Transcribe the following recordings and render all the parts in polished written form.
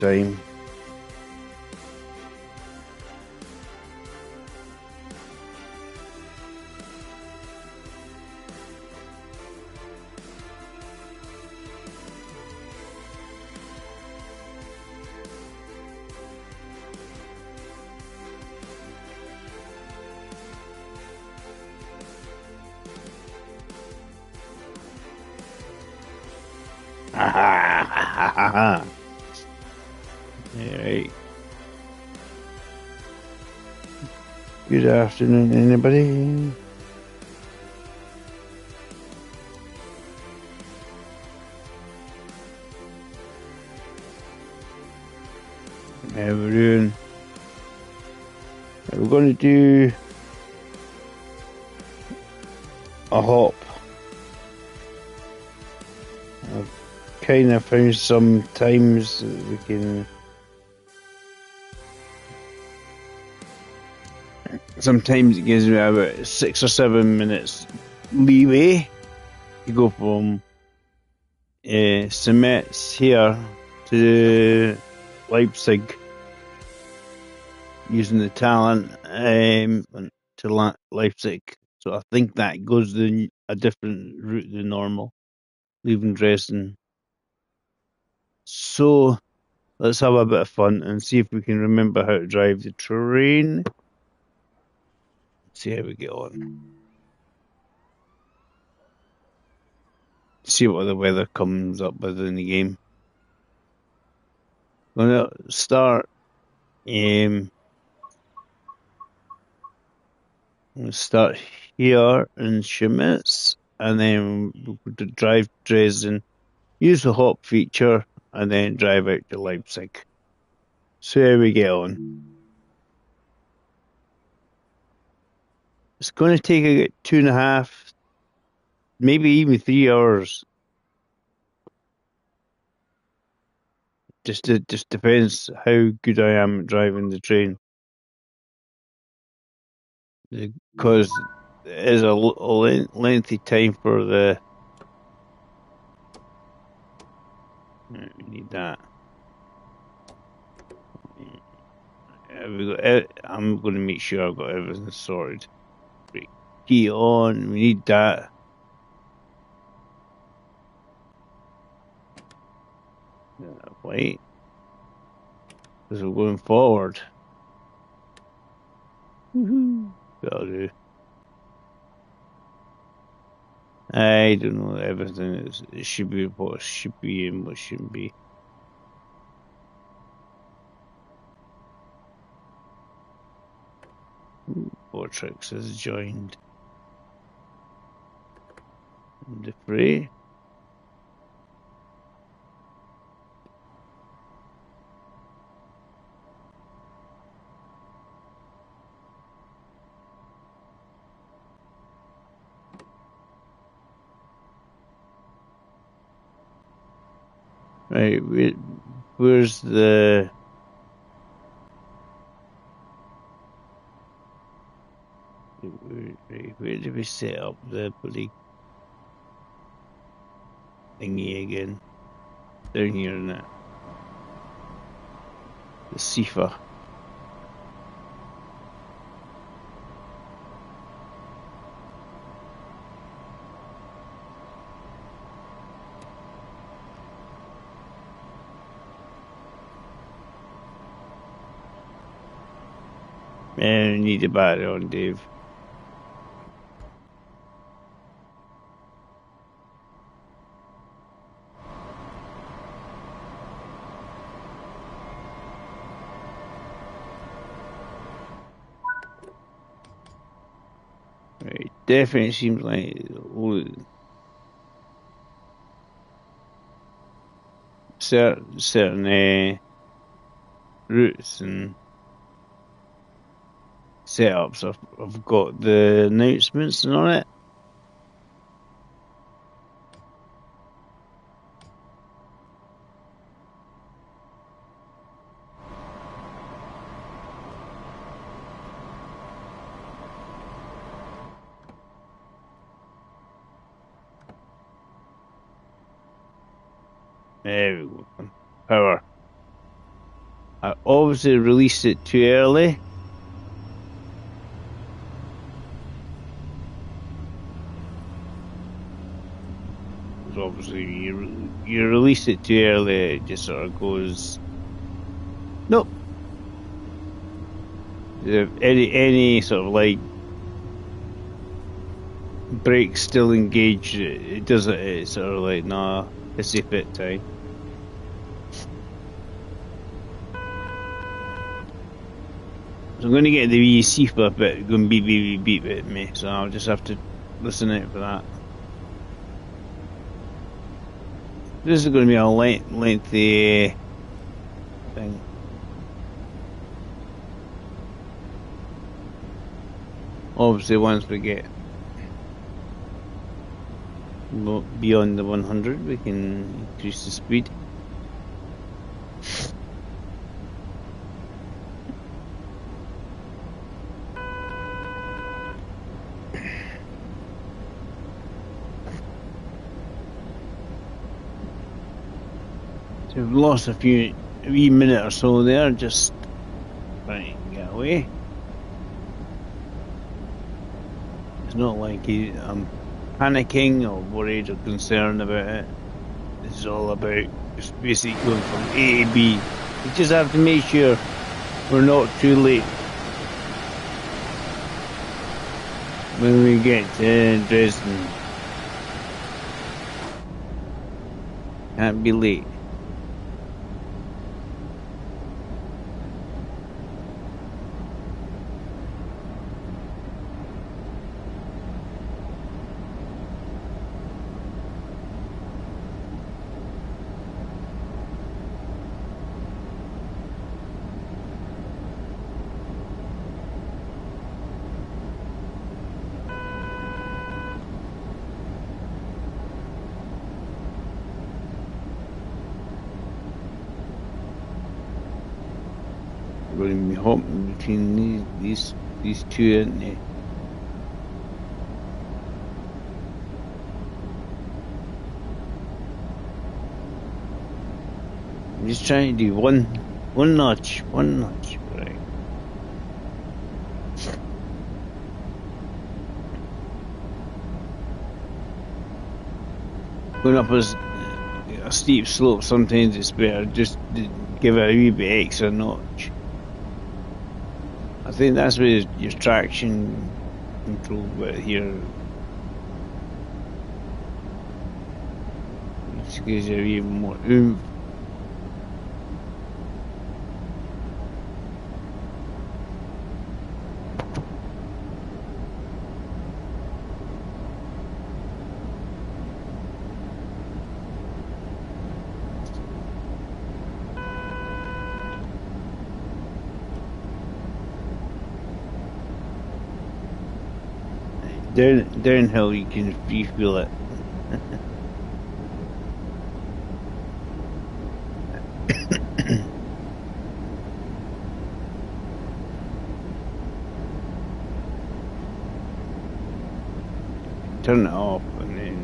time. Ha ha ha ha ha. Alright. Good afternoon, anybody? How we doing? We're going to do a hop. I've kind of found some times that we can. Sometimes it gives me about 6 or 7 minutes leeway to go from Chemnitz here to Leipzig using the talent to Leipzig. So I think that goes a different route than normal, leaving Dresden. So let's have a bit of fun and see if we can remember how to drive the train. See how we get on. See what the weather comes up with in the game. I'm gonna start. I'm gonna start here in Chemnitz, and then we'll drive Dresden, use the hop feature, and then drive out to Leipzig. So here we get on. It's going to take about 2.5, maybe even 3 hours. Just depends how good I am at driving the train, because it is a lengthy time for the. We need that. I'm going to make sure I've got everything sorted. Key on. We need that. Wait, because we're going forward. Woohoo! That'll do. I don't know everything. It should be what should be and what shouldn't be. Vortex has joined the fray. Right, where's the... Where did we set up the bloody thingy again? Down here, isn't it? The SIFA. Man, we need a battery on, Dave. Right, definitely seems like certain routes and setups. I've got the announcements on it. There we go. Power. I obviously released it too early. Because obviously you release it too early, it just sort of goes. Nope. If any sort of like brake still engaged, it does it. It's sort of like nah, hissy fit time. So I'm going to get the wee CIFA bit going beep beep beep beep at me, so I'll just have to listen out for that. This is going to be a lengthy thing. Obviously, once we get beyond the 100, we can increase the speed. So we've lost a wee minute or so there, just trying to get away. It's not like I'm panicking or worried or concerned about it. This is all about just basically going from A to B. We just have to make sure we're not too late when we get to Dresden. Can't be late. Going to be hopping between these two, aren't they? I'm just trying to do one notch, right? Going up a steep slope, sometimes it's better just to give it a wee bit extra notch. I think that's where your traction control bit here. It gives you even more oomph. Downhill, you feel it. Turn it off and then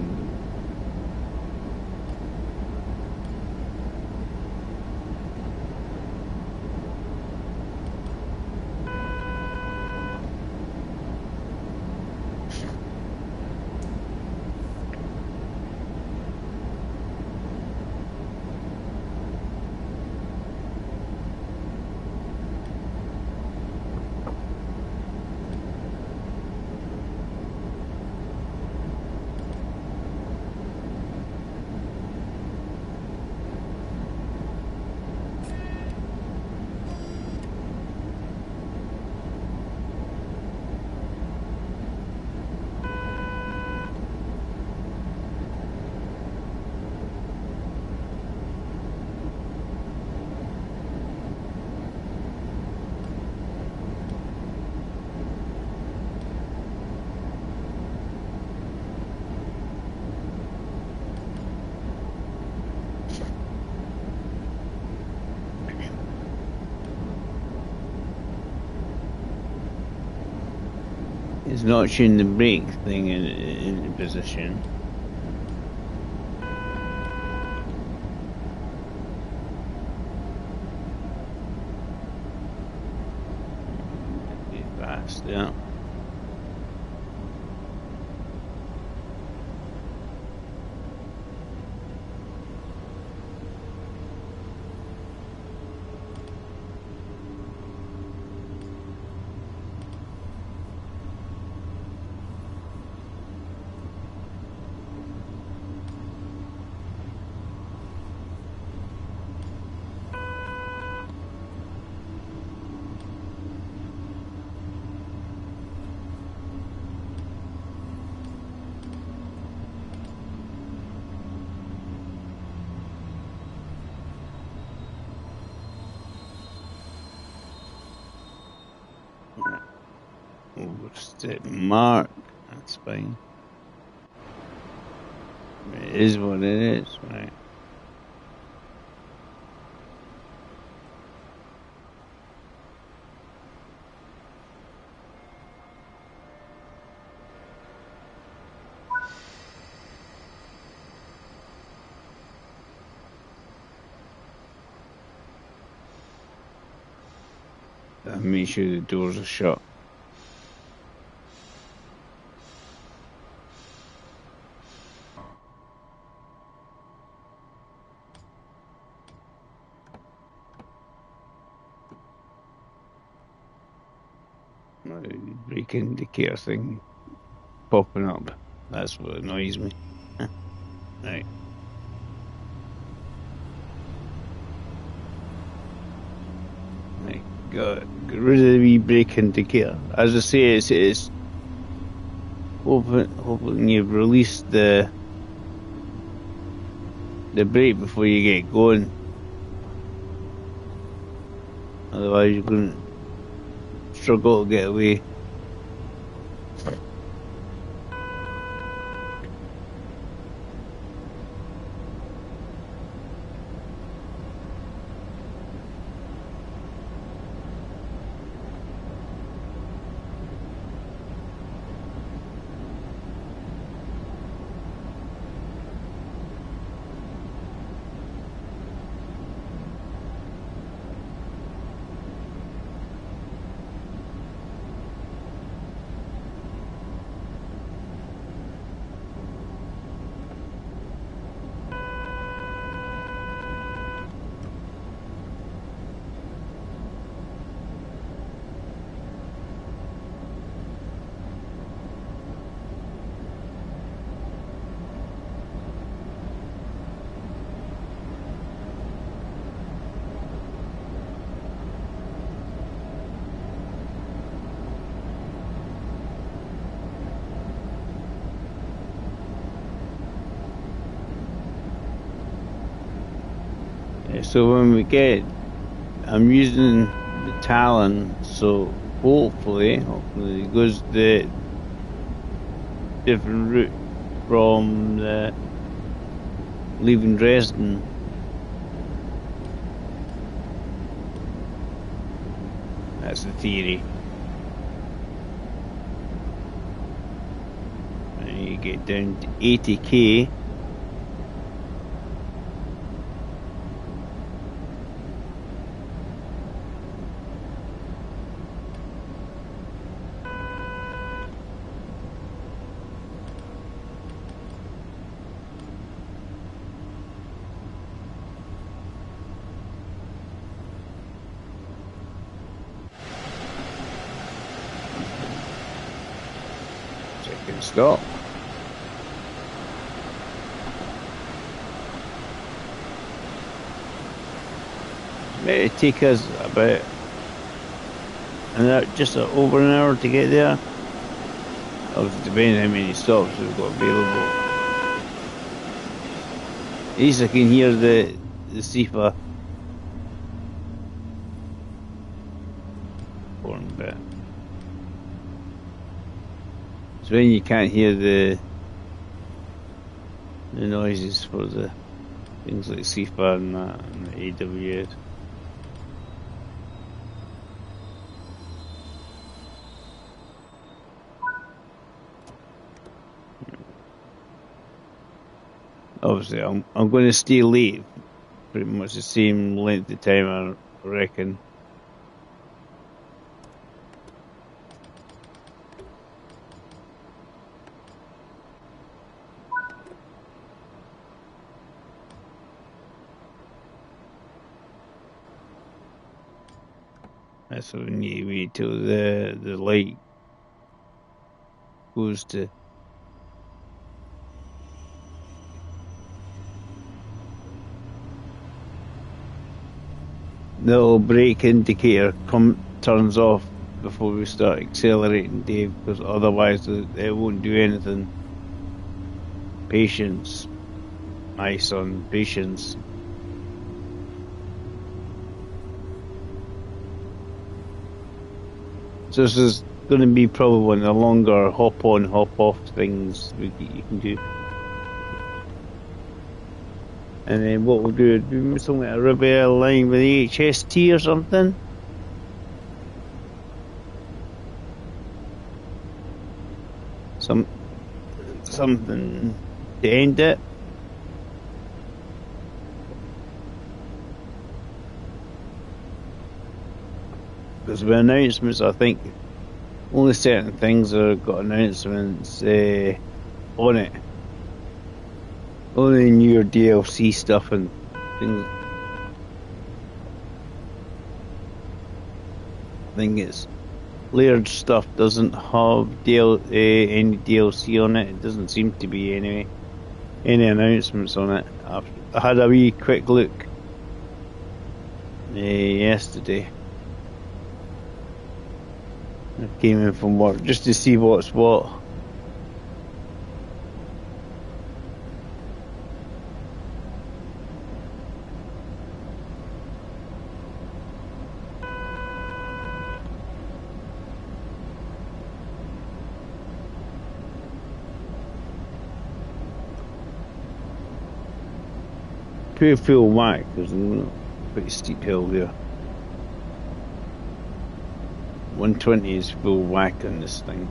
it's not showing the brake thing in position. Yeah. Overstep mark. That's fine. It is what it is, right? And make sure the doors are shut. Brake indicator thing popping up. That's what annoys me. Right. Right. Get rid of the wee brake indicator. As I say, it's hoping you've released the brake before you get going. Otherwise, you're going to struggle to get away. So when we get, I'm using the Talon, so hopefully it goes the different route from leaving Dresden. That's the theory. And you get down to 80k. Stop. May take us about just over an hour to get there. Obviously, depending on how many stops we've got available. At least I can hear the SIFA horn bit. It's when you can't hear the noises for the things like SIFA and that, and the AWS. Obviously, I'm going to stay late, pretty much the same length of time, I reckon. That's when you wait till the light goes to. The little brake indicator turns off before we start accelerating, Dave, because otherwise it won't do anything. Patience, my son, patience. So this is going to be probably one of the longer hop on, hop off things you can do. And then what we'll do is do something like a Riviera line with the HST or something. Something to end it. Because with announcements, I think only certain things have got announcements on it. Only newer DLC stuff and things. I think it's layered stuff doesn't have any DLC on it. It doesn't seem to be anyway. Any announcements on it. I had a wee quick look yesterday. I came in from work just to see what's what. Pretty full whack, there's a pretty steep hill there. 120 is full whack on this thing.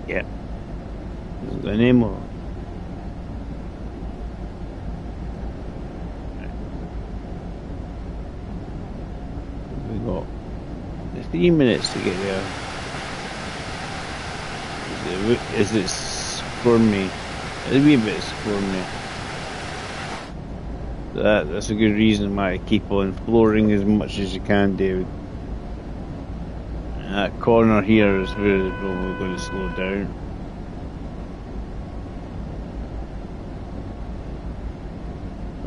Yeah. Isn't there any more? We've got 3 minutes to get there. Is it squirmy? It's a wee bit squirmy. That's a good reason why I keep on flooring as much as you can, David. And that corner here is where it's probably going to slow down.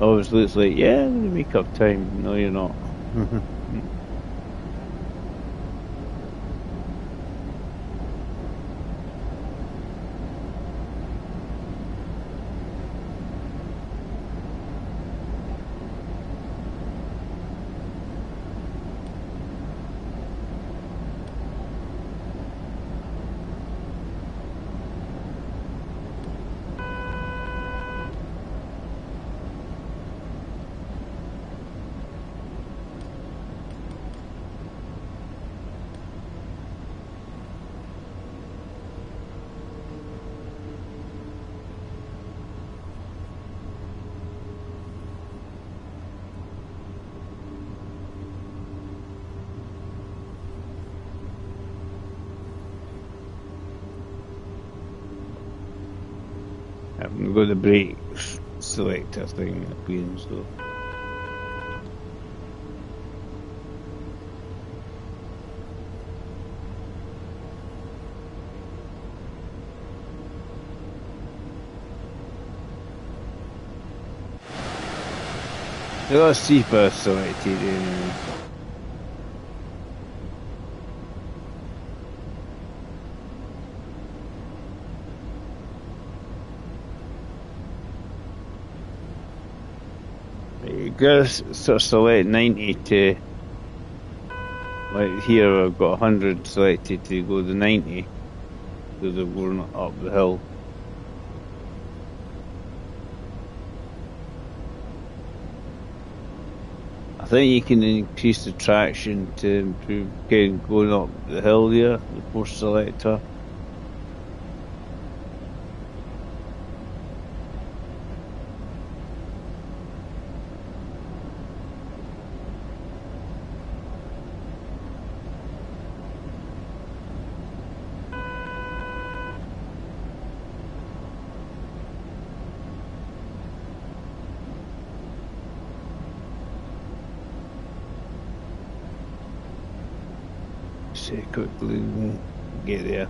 Obviously it's like, yeah, I'm going to make up time. No, you're not. I've got the brake selector thing appearing, so. I got a CPA selected anyway. You gotta sort of select 90 to, like here I've got 100 selected to go to 90 because I'm going up the hill. I think you can increase the traction to improve going up the hill there, the force selector. quickly get there.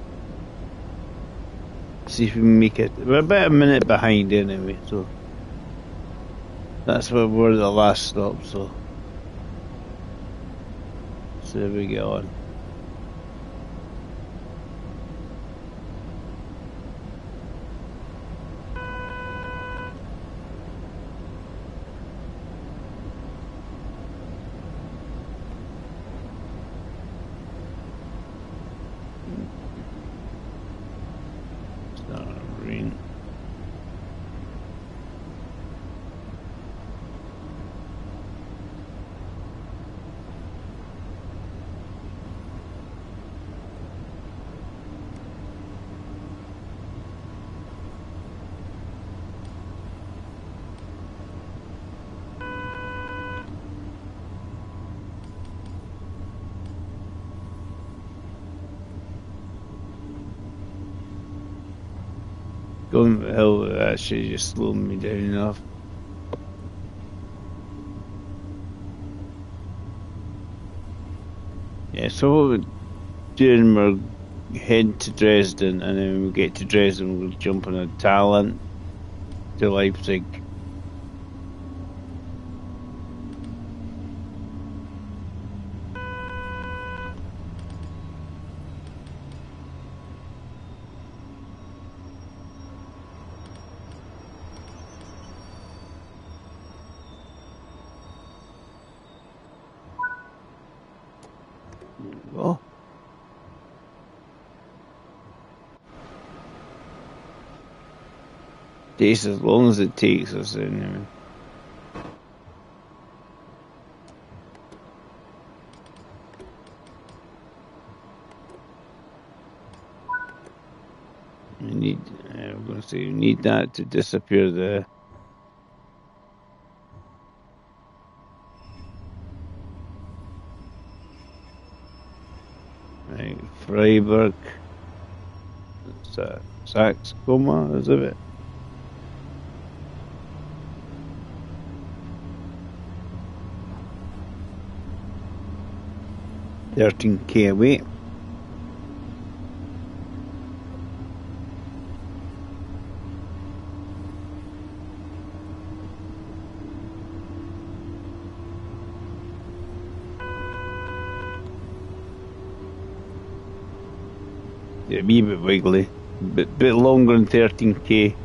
See if we can make it. We're about a minute behind anyway, so that's where we're the last stop. So there we get on. Going to the hill actually just slowed me down enough. Yeah, so what we're doing, we're heading to Dresden, and then when we get to Dresden, we'll jump on a Talent to Leipzig. Oh. Takes as long as it takes us anyway. I'm going to say we need that to disappear the right, Freiburg. Sax Coma, is it? 13k away. Yeah, a wee bit wiggly, bit longer than 13k.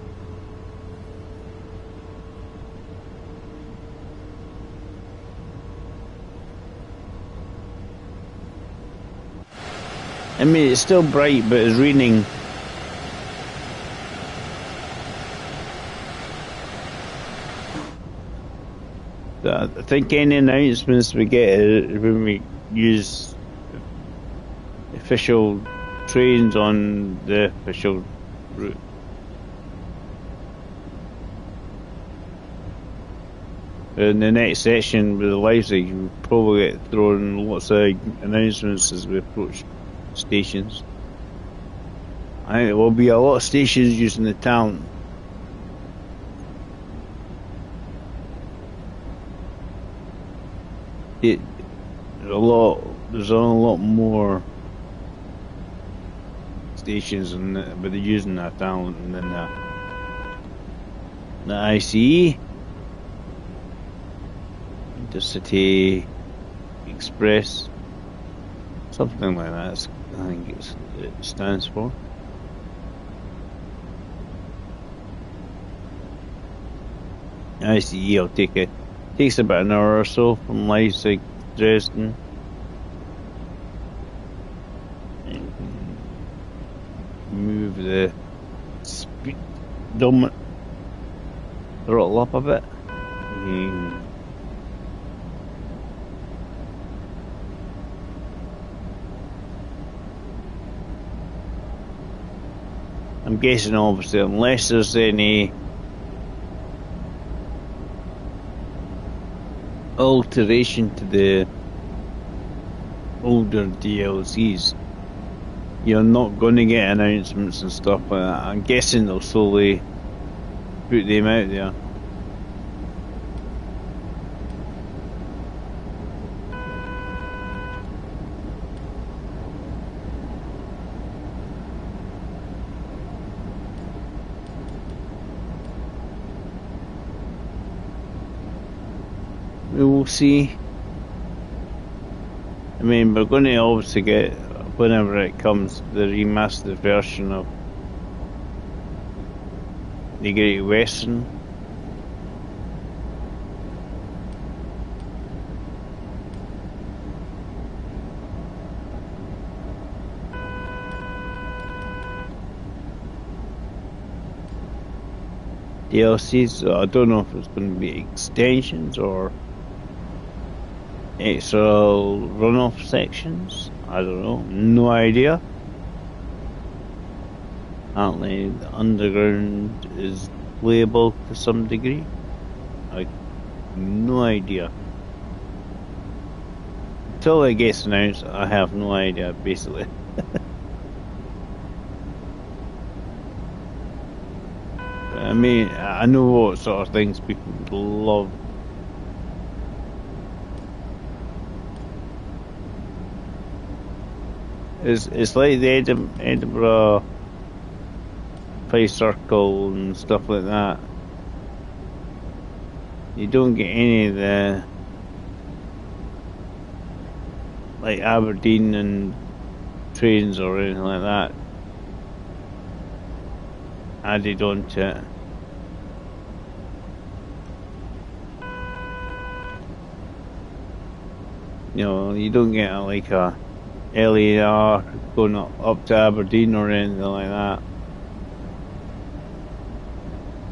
I mean, it's still bright, but it's raining. I think any announcements we get when we use official trains on the official route. In the next section with the Leipzig, we'll probably get thrown lots of announcements as we approach stations. I think there will be a lot of stations using the town. There's a lot more stations, but they're using that town than the ICE, Intercity Express, something like that. I think it stands for. ICE will takes about an hour or so from Leipzig to Dresden. Move the speed throttle up a bit. I'm guessing, obviously, unless there's any alteration to the older DLCs, you're not going to get announcements and stuff like that. I'm guessing they'll slowly put them out there. We will see. I mean, we're going to obviously get, whenever it comes, the remastered version of the Great Western. DLCs, I don't know if it's going to be extensions or extra runoff sections. I don't know. No idea. Apparently, the underground is playable to some degree. I have no idea. Until it gets announced, I have no idea, basically. I mean, I know what sort of things people love. It's like the Edinburgh Play Circle and stuff like that. You don't get any of the, like, Aberdeen and trains or anything like that added onto it. You know, you don't get like a LAR going up to Aberdeen or anything like that.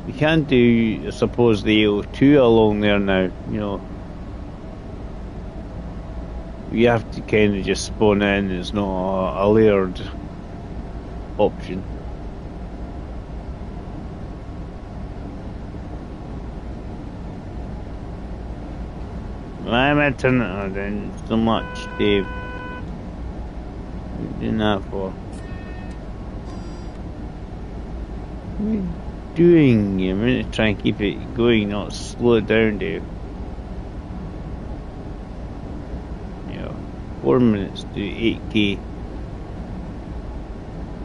You can do, I suppose, the AO2 along there now, you know. You have to kind of just spawn in, it's not a layered option. I'm at turn then so much, Dave. What are you doing that for? What are you doing? You're meant to try and keep it going, not slow it down, Dave. 4 minutes to 8k.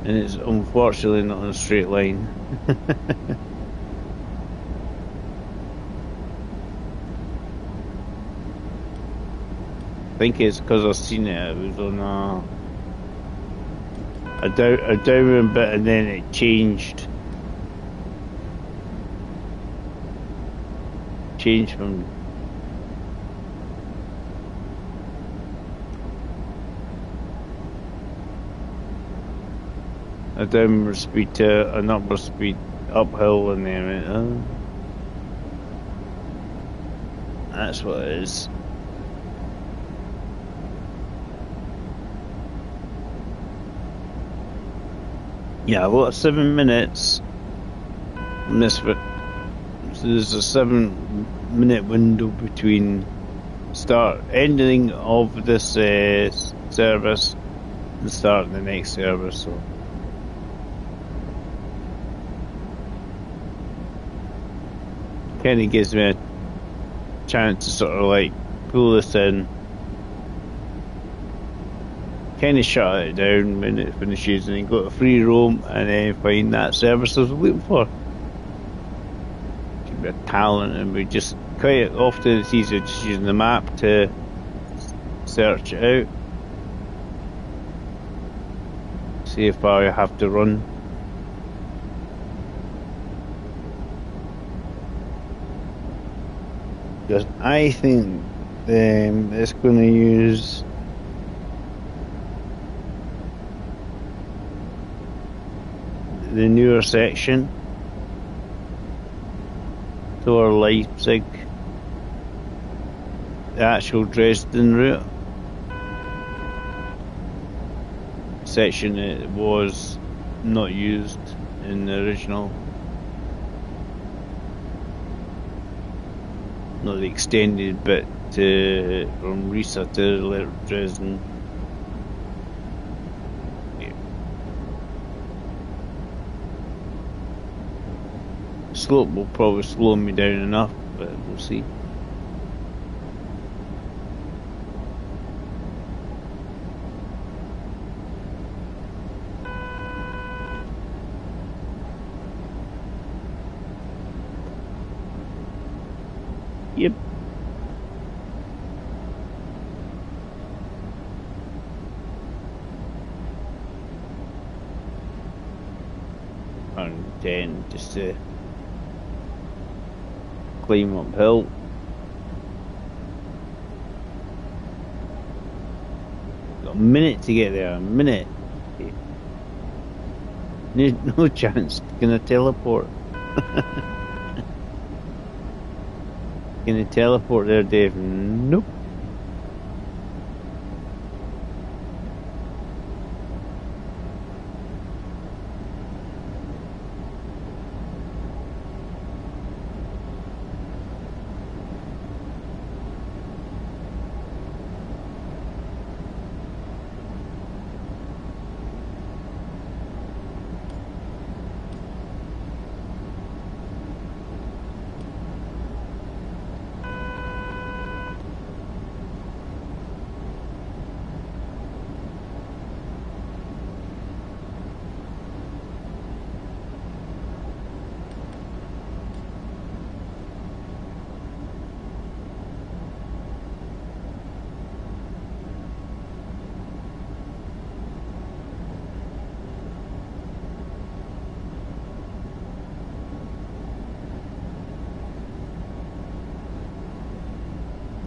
And it's unfortunately not in a straight line. I think it's because I've seen it. It was on a downward bit and then it changed. Changed from a downward speed to an upward speed uphill, and then it went, oh. That's what it is. Yeah, I've got 7 minutes on this bit. So there's a 7-minute window between ending of this service and starting the next service. So kind of gives me a chance to sort of like pull this in, kind of shut it down when it finishes, and then go to free roam and then find that service I was looking for. Should be a talent, and we just quite often it's easier just using the map to search it out. See if I have to run. Because I think it's going to use the newer section to our Leipzig, the actual Dresden route section. It was not used in the original, not the extended bit from Riesa to Dresden. Slope will probably slow me down enough, but we'll see. Yep. 10 just to climb uphill. Got a minute to get there, a minute. No chance. Gonna teleport. Gonna teleport there, Dave? Nope.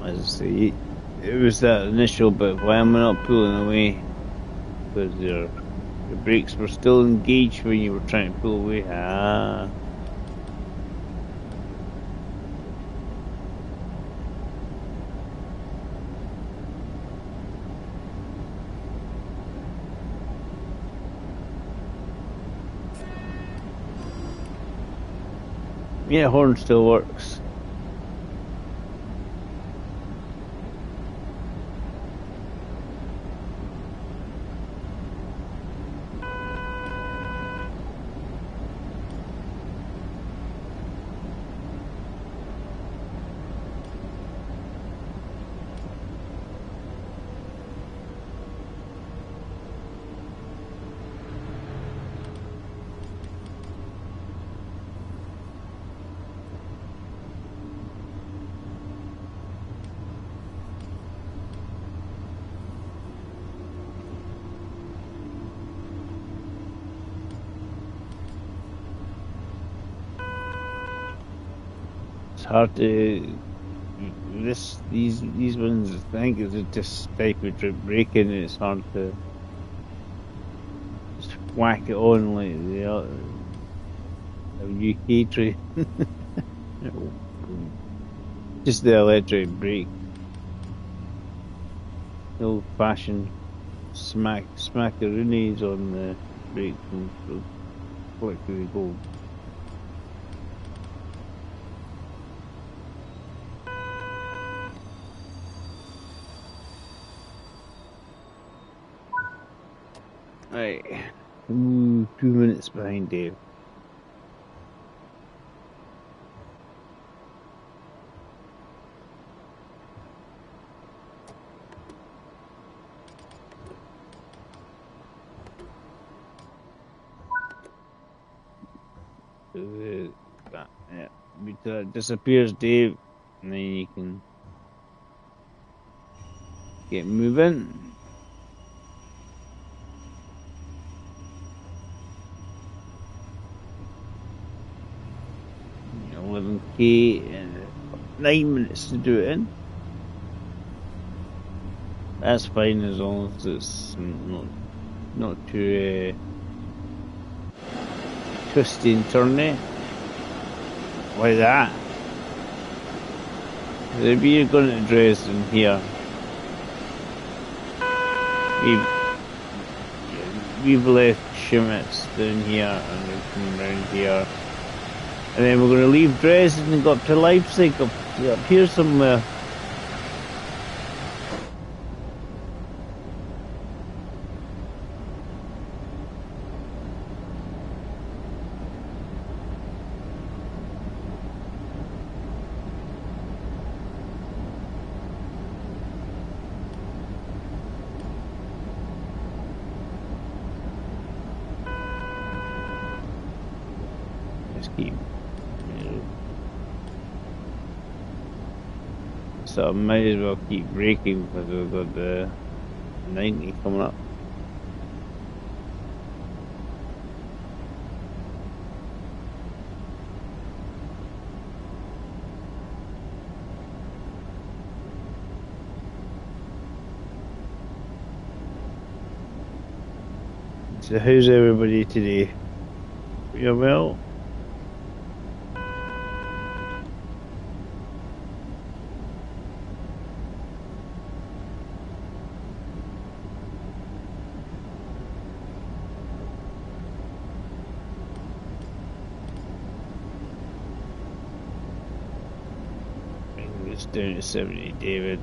As I say, it was that initial bit why am I not pulling away? Because your brakes were still engaged when you were trying to pull away. Ah. Yeah, horn still works. It's hard to these ones. I think is just type of braking. It's hard to just whack it on like the UK train. Just the electric brake, the old-fashioned smackaroonies on the brake and click we go. Right, 2 minutes behind Dave. Yeah, until it disappears, Dave, and then you can get moving. 11k and 9 minutes to do it in. That's fine as long as it's not too twisty and turny like that. Maybe you're going to Dresden here. We've left Chemnitz down here and we've come around here. And then we're going to leave Dresden and go up to Leipzig, up here somewhere. So I might as well keep braking because we've got the 90 coming up. So how's everybody today? You well? It's down to 70, David.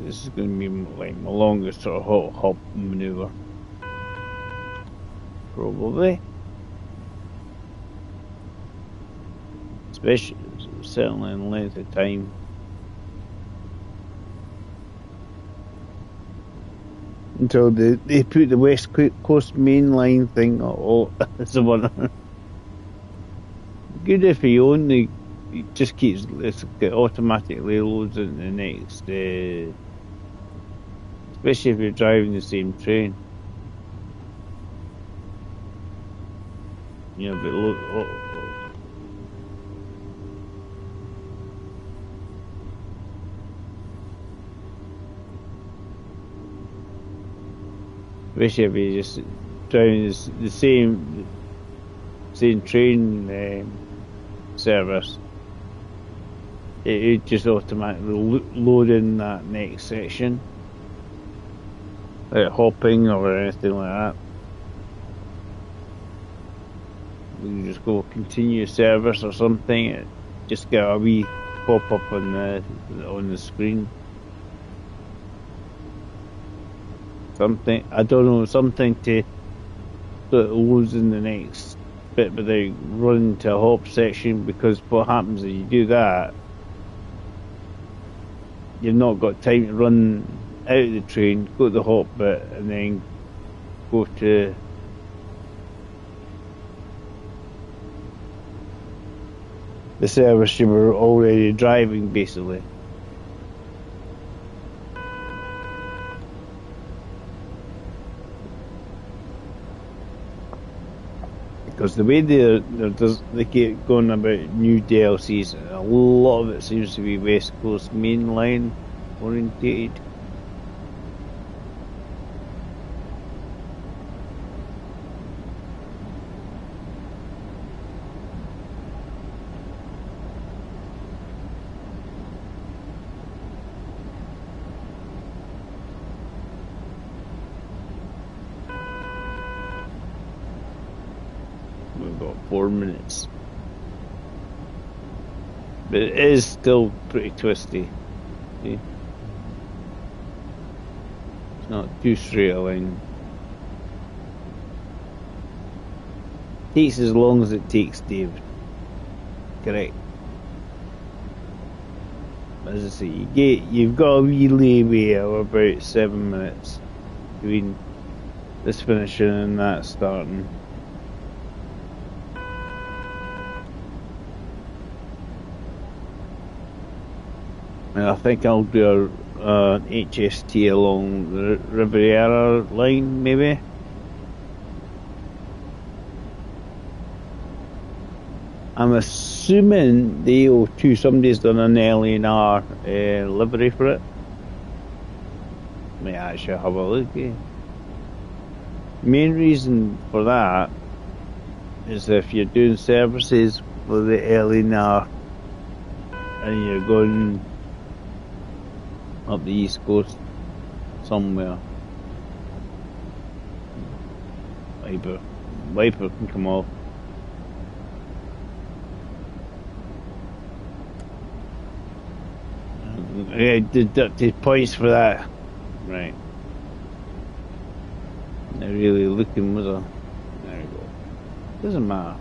This is going to be like my longest sort of hop maneuver. Probably. Especially, certainly in length of time. Until they put the West Coast Main Line thing as the one. Good if you only it just keeps it automatically loads into the next. Especially if you're driving the same train. You know, but especially if you're just driving the same train service, it just automatically load in that next section. Like hopping or anything like that. You just go continue service or something. It just get a wee pop up on the screen. Something I don't know. Something to so it loads in the next bit without running to a hop section. Because what happens if you do that, you've not got time to run out of the train, go to the hop bit, and then go to the service you were already driving, basically. Because the way they keep going about new DLCs, a lot of it seems to be West Coast Main Line orientated. We've got 4 minutes. But it is still pretty twisty. See? It's not too straight a line. Takes as long as it takes, Dave. Correct. As I say, you've got a wee leeway of about 7 minutes between this finishing and that starting. And I think I'll do an HST along the Riviera line, maybe. I'm assuming the AO2, somebody's done an LNR livery for it. May I actually have a look. Main reason for that is if you're doing services for the LNR and you're going up the East Coast somewhere, wiper can come off. Yeah, deducted points for that. Right. They're really looking, was I? There we go. Doesn't matter.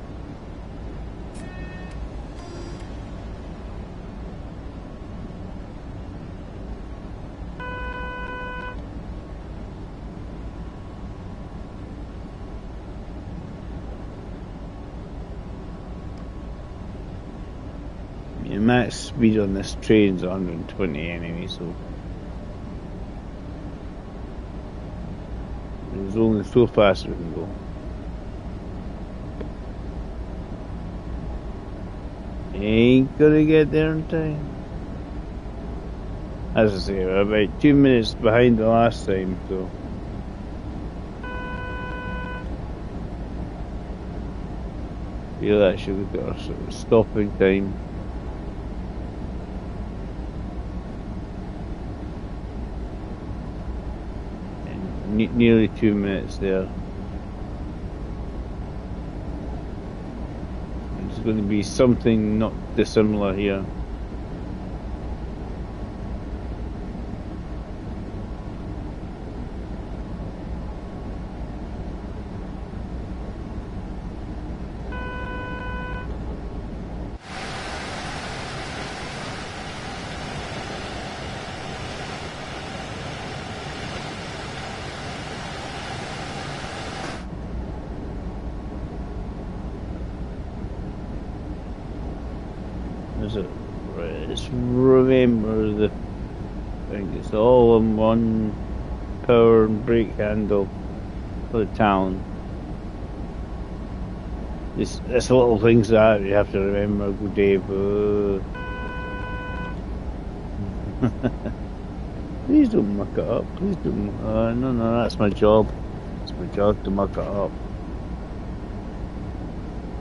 The max speed on this train is 120 anyway, so there's only so fast we can go. Ain't gonna get there in time. As I say, we're about 2 minutes behind the last time, so feel that should be our sort of stopping time. And nearly 2 minutes there. There's going to be something not dissimilar here. Remember the thing, it's all in one power and brake handle for the town. It's little things that you have to remember. Good day, please don't muck it up. Please don't. No, that's my job. It's my job to muck it up.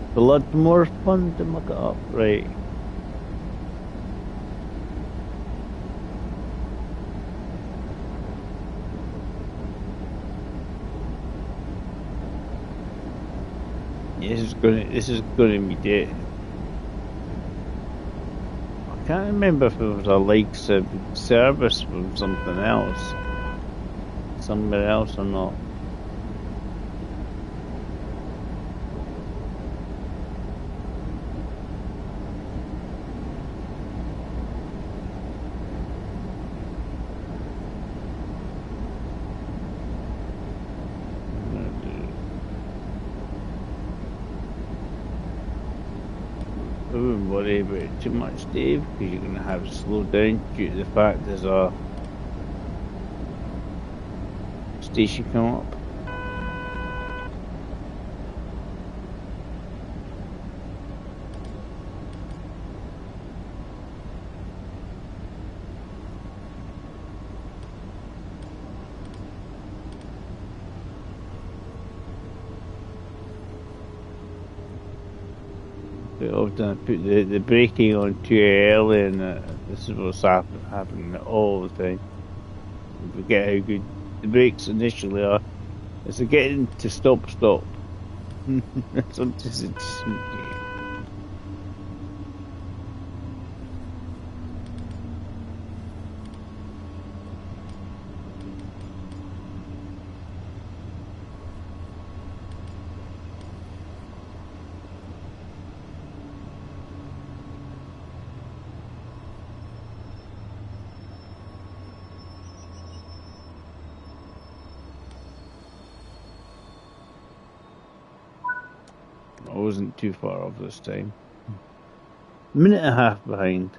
It's a lot more fun to muck it up, right? This is gonna be dead. I can't remember if it was a service from something else, somewhere else or not. I wouldn't worry about it too much, Dave, because you're going to have to slow down due to the fact there's a station coming up. Often I put the braking on too early, and this is what's happening all the time. You forget how good the brakes initially are. It's getting to stop. Sometimes it's I wasn't too far off this time. Minute and a half behind.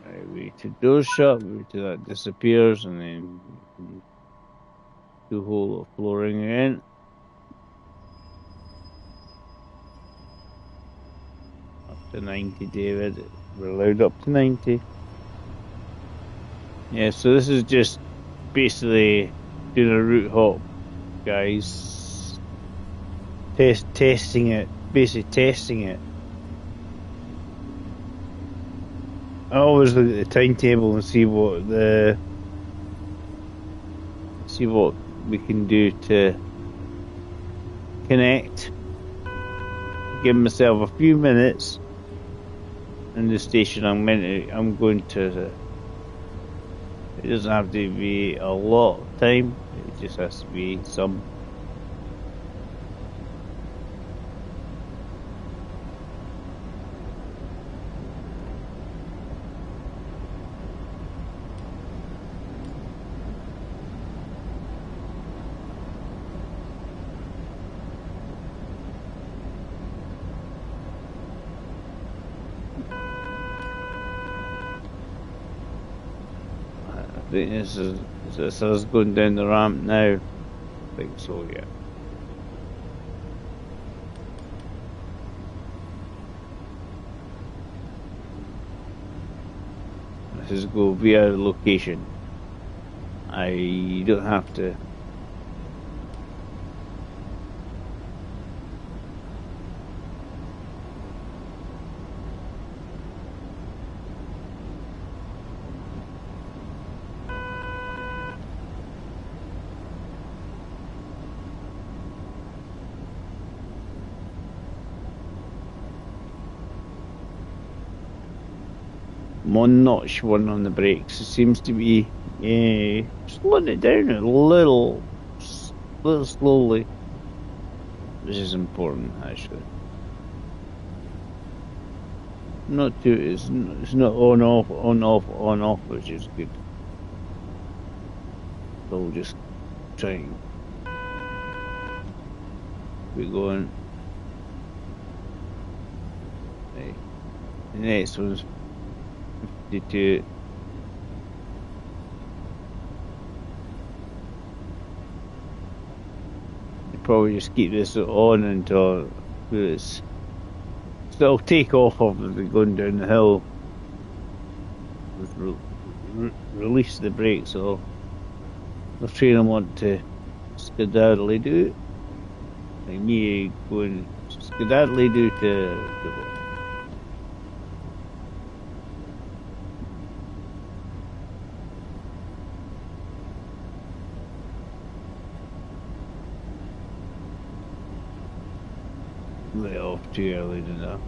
Right, wait till doors shut, wait till that disappears, and then do a whole lot of flooring again. Up to 90, David. We're allowed up to 90. Yeah, so this is just basically doing a route hop, guys. Testing it. Basically testing it. I always look at the timetable and see what we can do to connect. Give myself a few minutes in the station I'm going to. It doesn't have to be a lot of time. It just has to be some. I think this is going down the ramp now. I think so, yeah. This is go via location. I don't have to. One notch one on the brakes. It seems to be slowing it down a little slowly, which is important actually. Not too. It's not on off, on off, on off, which is good. So we'll just try and keep going. Right. The next one's 52. Probably just keep this on until it's. So it'll take off obviously going down the hill. Release the brakes, so the trainer want to skedaddly do it. Like me going skedaddly do to let it off too early to know.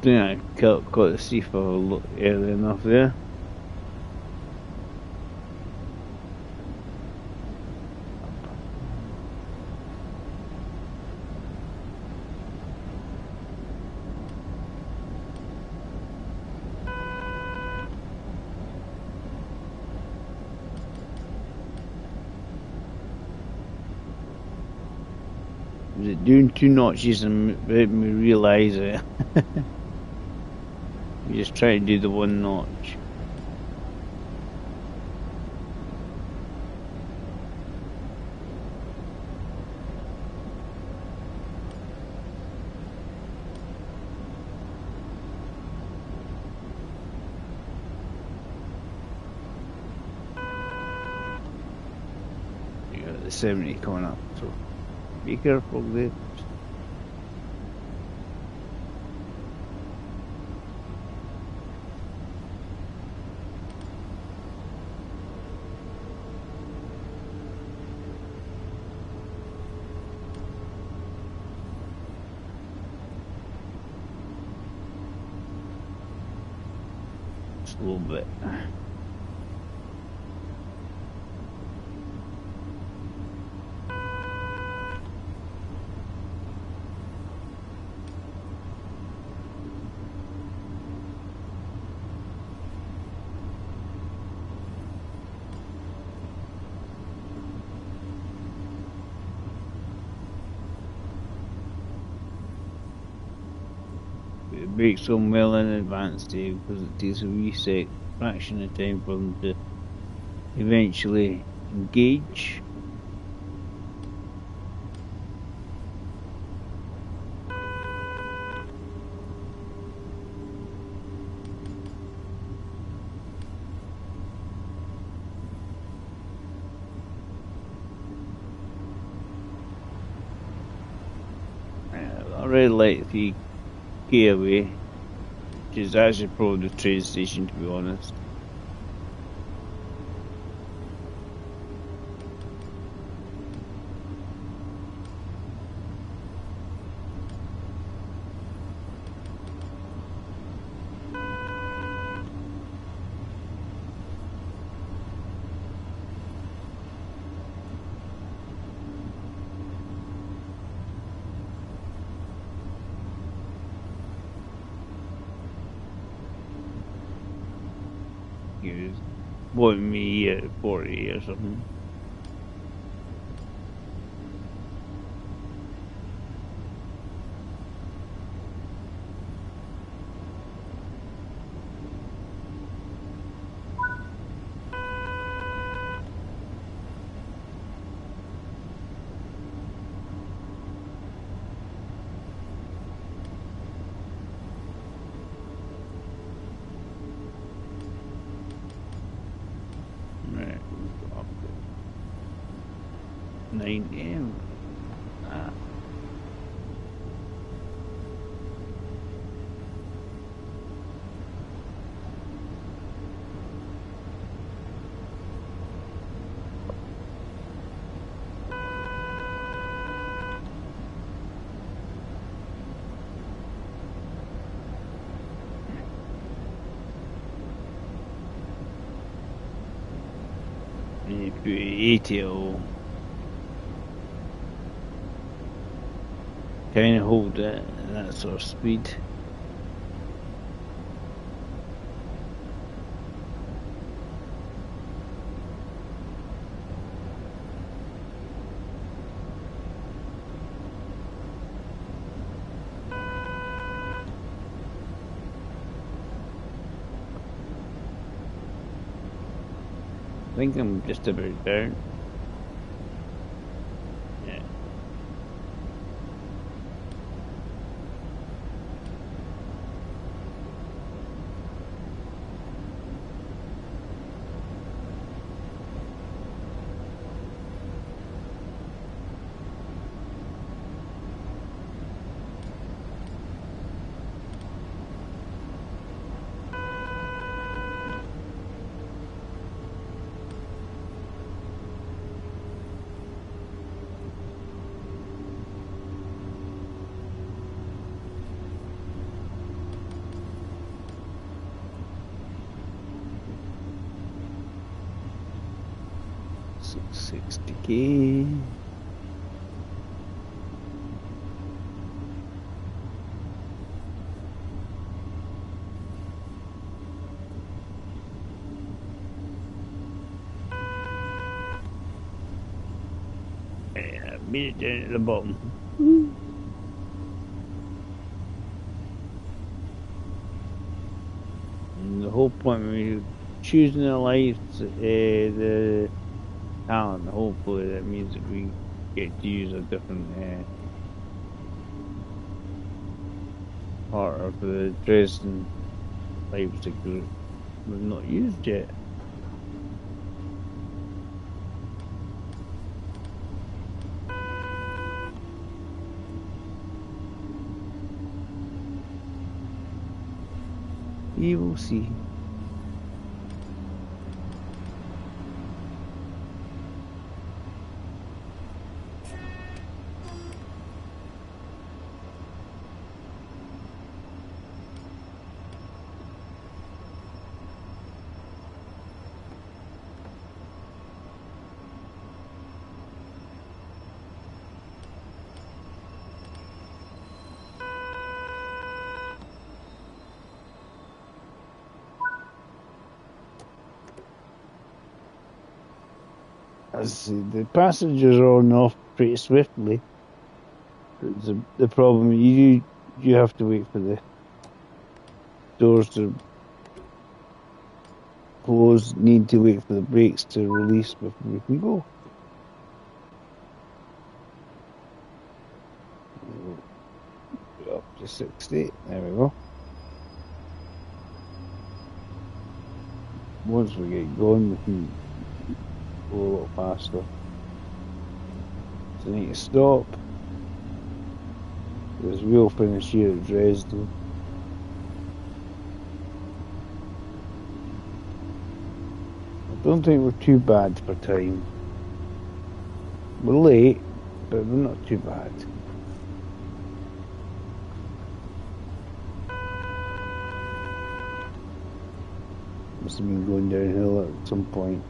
I caught the thief early enough there. Was it doing 2 notches and made me realise it? You just try to do the 1 notch. You got the 70 coming up, so be careful there. A little bit. It breaks them well in advance, Dave, because it takes a wee fraction of time for them to eventually engage. I really like the getaway, which is actually probably the train station, to be honest. He was wanting me at 40 or something. Right, 9 AM. Ah. And you put 80 or kind of hold it at that sort of speed. I think I'm just about down. Yeah. So 60k. Yeah, made it down at the bottom. And the whole point when you're choosing the lights, the talent, hopefully that means that we get to use a different part of the Dresden Leipzig route we've not used yet. You will see. As the passengers are on off pretty swiftly. The problem you have to wait for the doors to closed. Need to wait for the brakes to release before we can go. Up to 60. There we go. Once we get going, we can go a little faster. So I need to stop. Because we'll finish here at Dresden. I don't think we're too bad for time. We're late, but we're not too bad. Must have been going downhill at some point.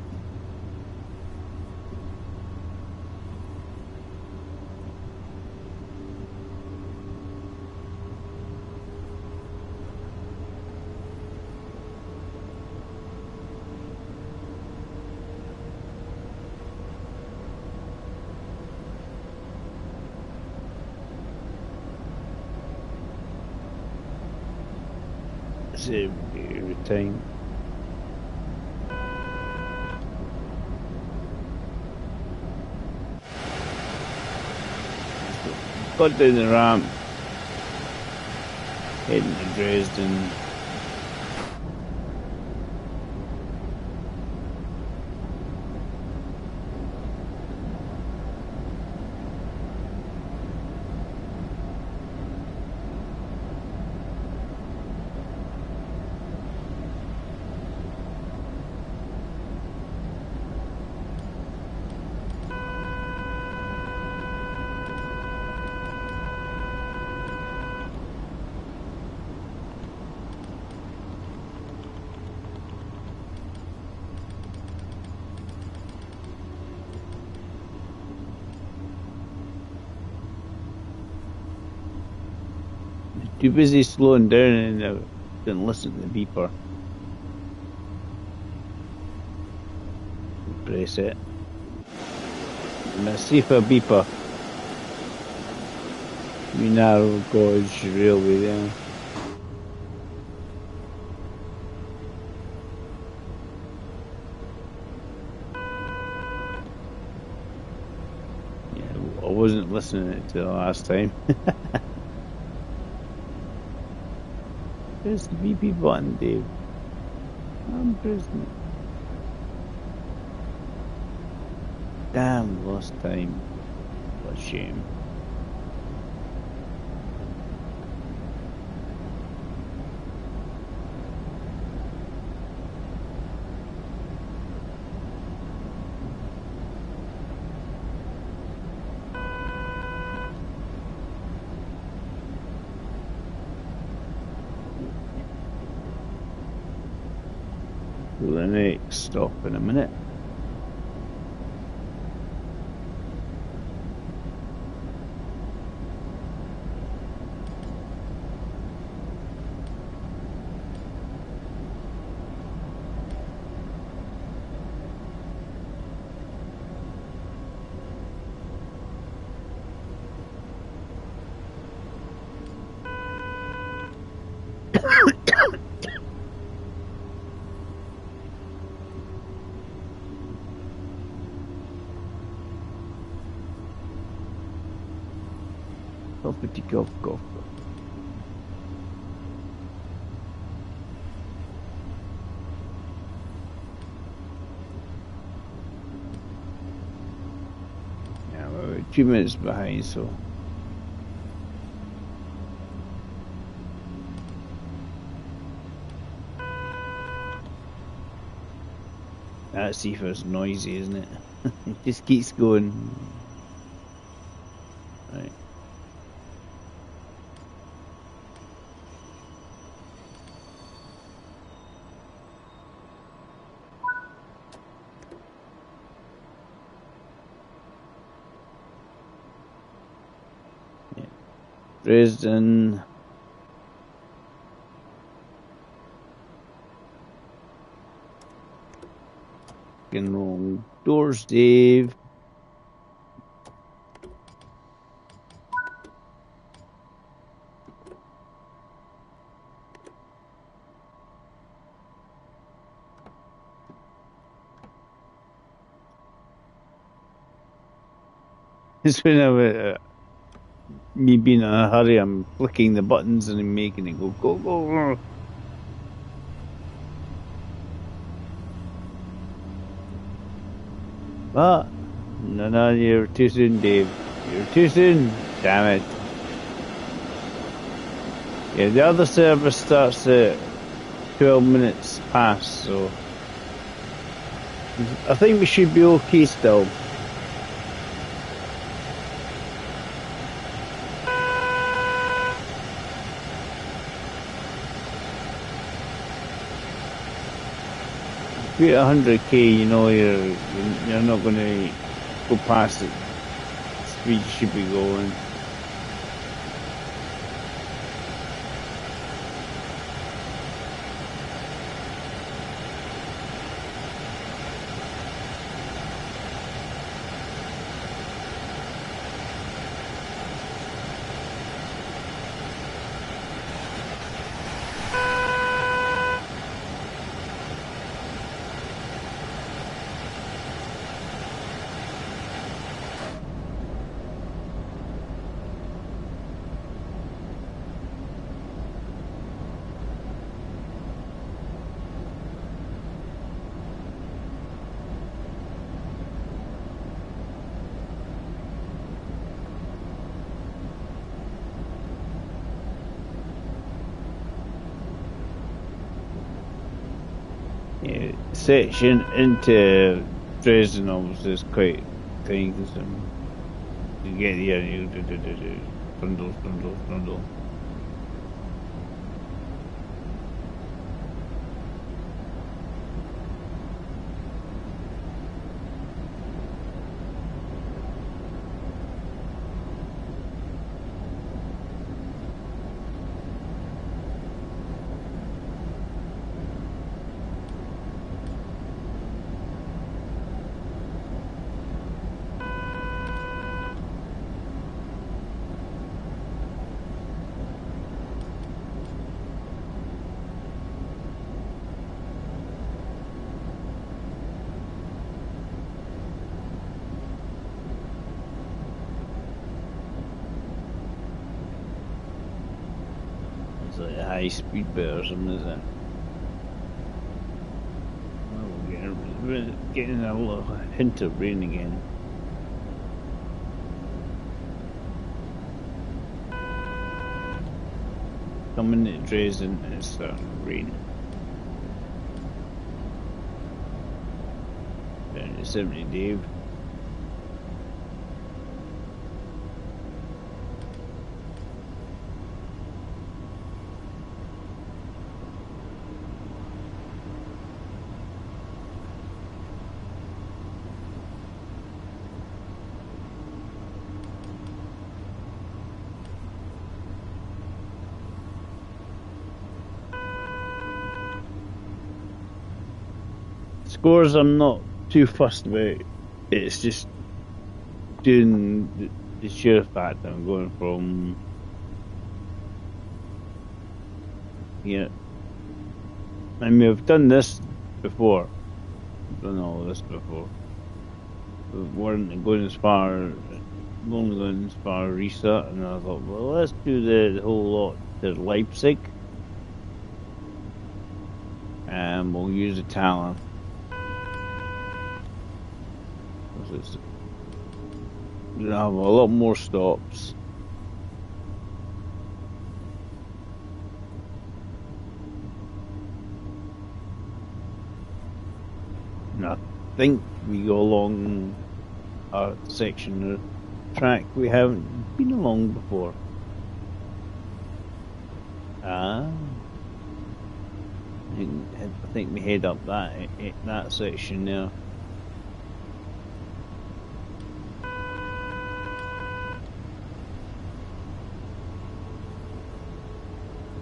Every time. Got down the ramp, heading to Dresden. Too busy slowing down and I didn't listen to the beeper. Press it. And I see for a beeper. We narrow gauge railway there. Yeah, I wasn't listening to the last time. There's the BP button, Dave. I'm pressing it. Damn, lost time. What a shame. To the next stop in a minute. Coffee, cough. Yeah, we're 2 minutes behind, so. That seafar's noisy, isn't it? It just keeps going. Right. Yeah. Dresden. Wrong doors, Dave. It's when me being in a hurry, I'm clicking the buttons and I'm making it go, go, go. But, no, you're too soon, Dave. You're too soon. Damn it. Yeah, the other service starts at 12 minutes past, so I think we should be okay still. If you're at 100k, you know you're not going to go past it. Speed you should be going. Yeah, section into Dresden obviously is quite things. You get here, you trundle. It's like a high speed bit or something, is it? Oh, we're getting a little hint of rain again. Coming to Dresden and it's starting to rain. Down to 70, Dave. Scores I'm not too fussed about. It's just doing the sheer fact that I'm going from I mean we've done this before. We've done all this before. We weren't going as far only going as far reset and I thought, well let's do the whole lot to Leipzig. And we'll use a talent. We're gonna have a lot more stops. And I think we go along a section of track we haven't been along before. I think we head up that section there.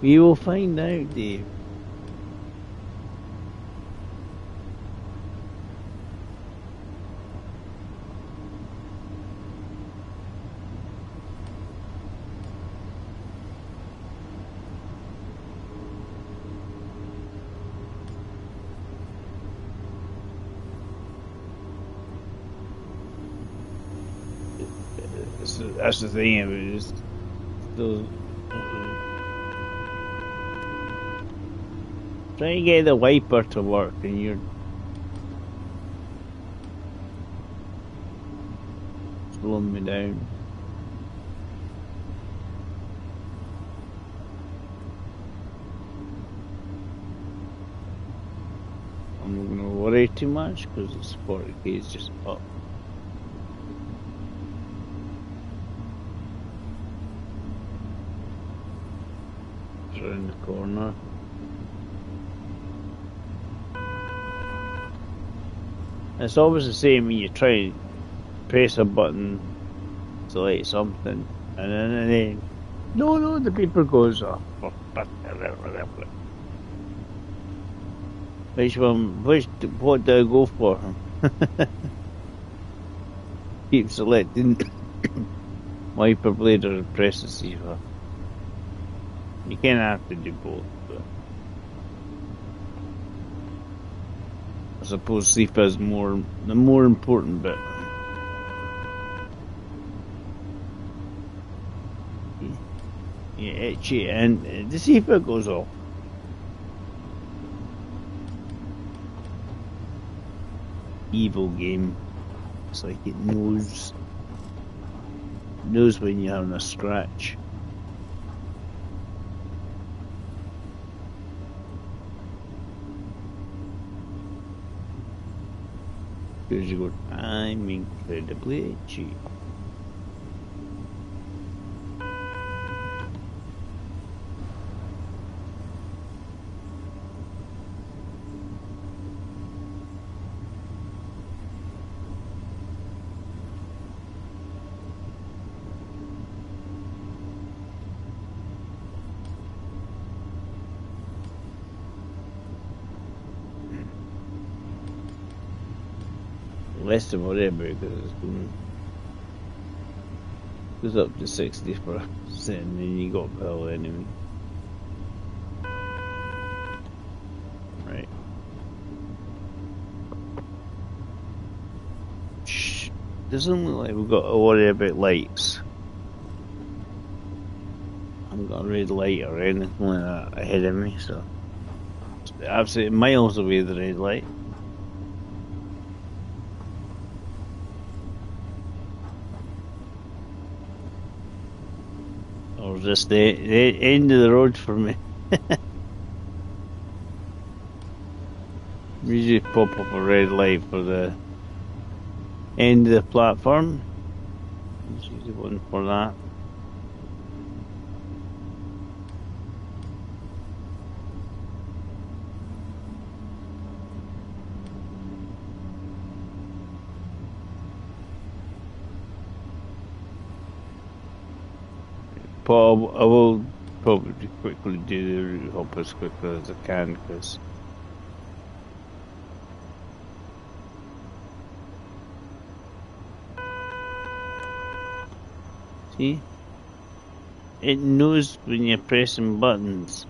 We will find out, Dave. That's the thing. It was still trying to get the wiper to work, and you're slowing me down. I'm not gonna worry too much because it's 40k is just up. It's around the corner. It's always the same when you try to press a button to select something, and then no, the paper goes off. What do I go for? Keep selecting wiper blade or press the receiver. You can't have to do both, but I suppose SIFA is the more important bit. Yeah, itchy, and the SIFA goes off. Evil game. It's like it knows when you're having a scratch. Because you go, I'm incredibly itchy. Less than whatever, because it's goes up to 60%, and then you got pill anyway. Right. Shh. Doesn't look like we've got to worry about lights. I haven't got a red light or anything like that ahead of me, so it's absolutely miles away the red light. Or just the end of the road for me. Usually pop up a red light for the end of the platform. There's usually one for that. But I will probably quickly do the route hop as quickly as I can, because see, it knows when you're pressing buttons.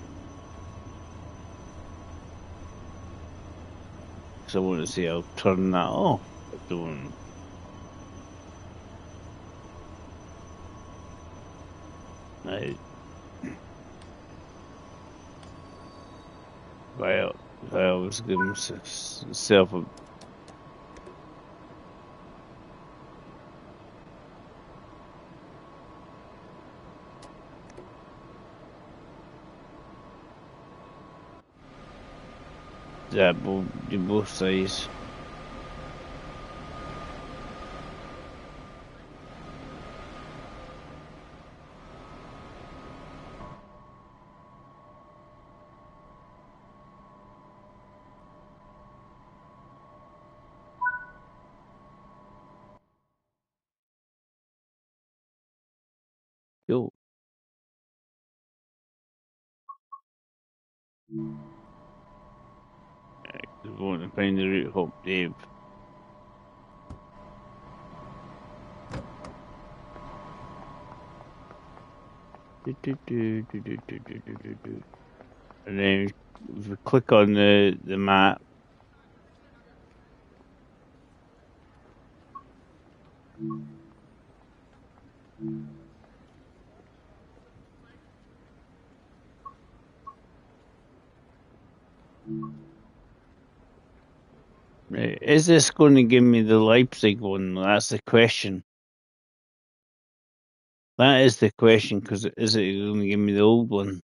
So I want to say I'll turn that off. I don't. I always give myself a do both sides. Yo. I want to find the route hop, Dave. And then if we click on the map, Right. Is this going to give me the Leipzig one? That's the question. That is the question, because is it going to give me the old one?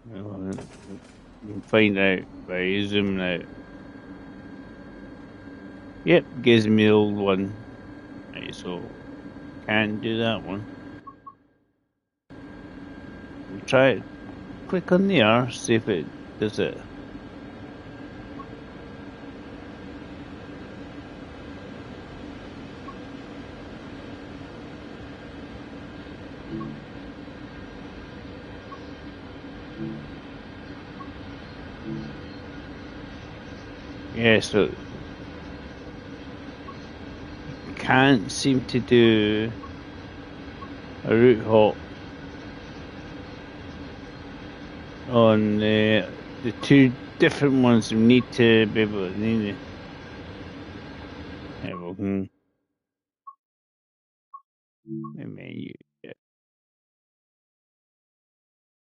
Well, we'll find out by zooming out. Yep, gives me the old one. Right, so can't do that one. We'll try it. Click on the R, see if it does it. Yeah, so can't seem to do a route hop on the two different ones. We need to be able to need it. Menu. Yeah.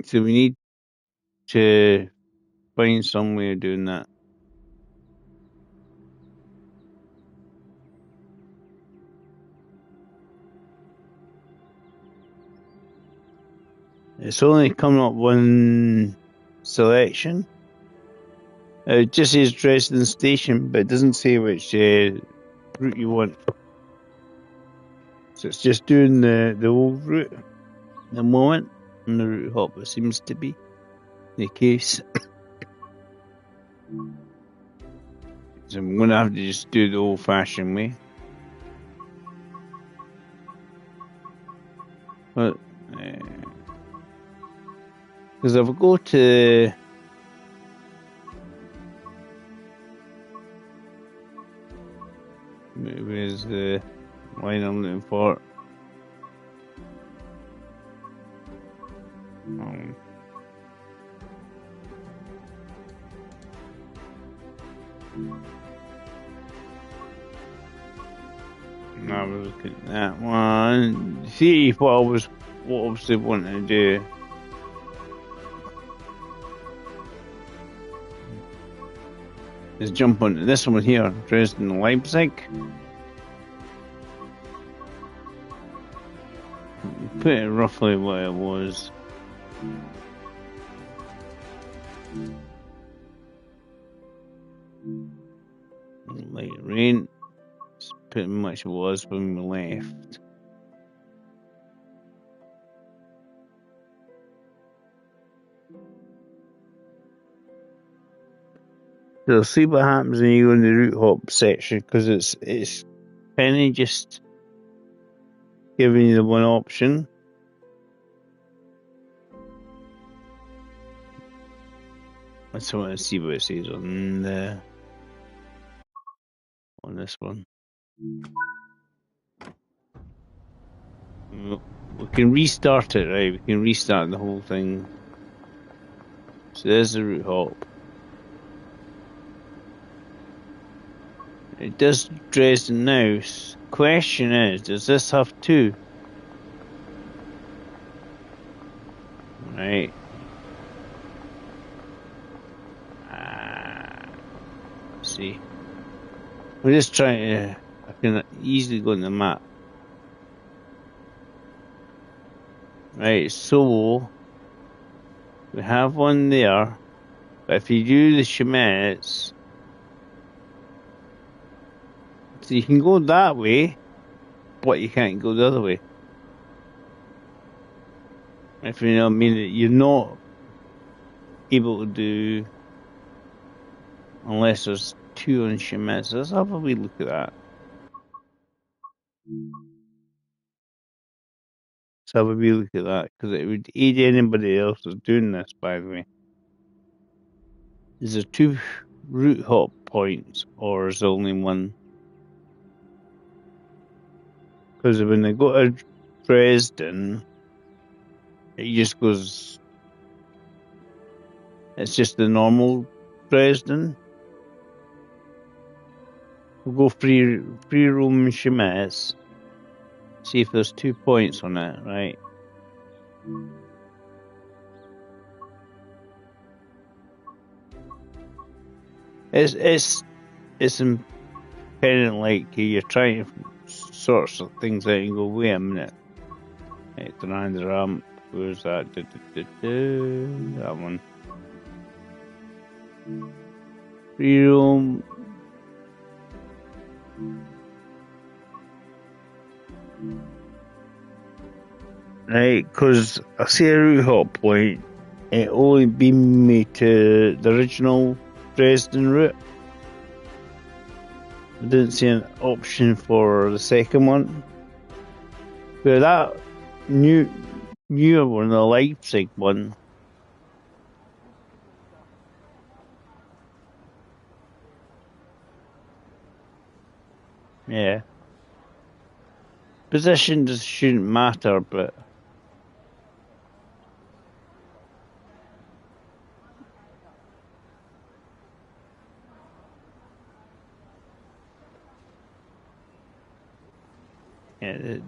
So we need to find some way of doing that. It's only coming up one selection. It just says Dresden Station, but it doesn't say which route you want. So it's just doing the old route at the moment, and the route hop. It seems to be the case. So I'm going to have to just do the old-fashioned way. But because if I go to where's the line I'm looking for? I was looking at that one. See what I was wanting to do. Is jump onto this one here, Dresden Leipzig. Put it roughly what it was. Light rain. It's pretty much was when we left. So see what happens when you go in the route hop section, because it's kind of just giving you the one option. I just want to see what it says on this one. We can restart it, right? We can restart the whole thing. So there's the route hop. It does Dresden now. Question is, does this have two? Right. Let's see. We're just trying to. I can easily go on the map. Right, so we have one there. But if you do the Chemnitz, so you can go that way, but you can't go the other way. If you know what I mean, you're not able to do unless there's two on Chemnitz. Let's have a wee look at that. Let's have a wee look at that, because it would aid anybody else who's doing this, by the way. Is there two route hop points, or is there only one? Because when they go to Dresden, it just goes It's just the normal Dresden. We'll go free roam Chemnitz. See if there's 2 points on it, right? It's independent, like you're trying to sort things out and go, wait a minute. Right, around the ramp. Where's that? That one. Free roam. Right, because I see a route hop point. It only beamed me to the original Dresden route. I didn't see an option for the second one. But that newer one, the Leipzig one. Yeah. Position just shouldn't matter, but yeah,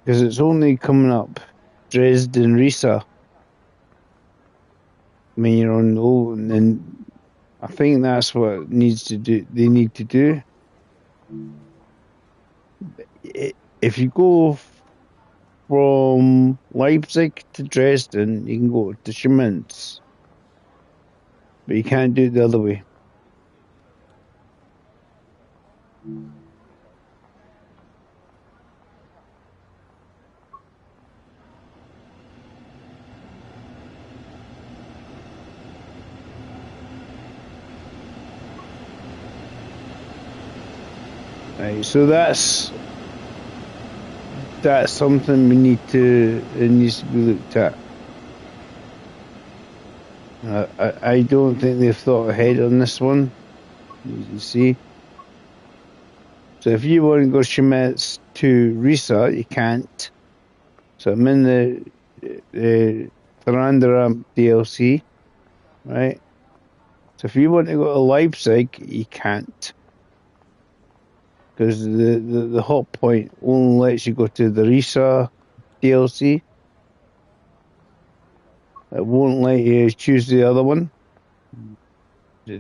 because it's only coming up Dresden Riesa. I mean, you're on low, and then I think that's what needs to do. They need to do. If you go from Leipzig to Dresden, you can go to Chemnitz, but you can't do it the other way. Right, so that's something we need to. It needs to be looked at. I don't think they've thought ahead on this one. You can see. So if you want to go Chemnitz to Riesa, you can't. So I'm in the Tharandara DLC, right? So if you want to go to Leipzig, you can't. Because the hot point only lets you go to the Riesa DLC. It won't let you choose the other one. They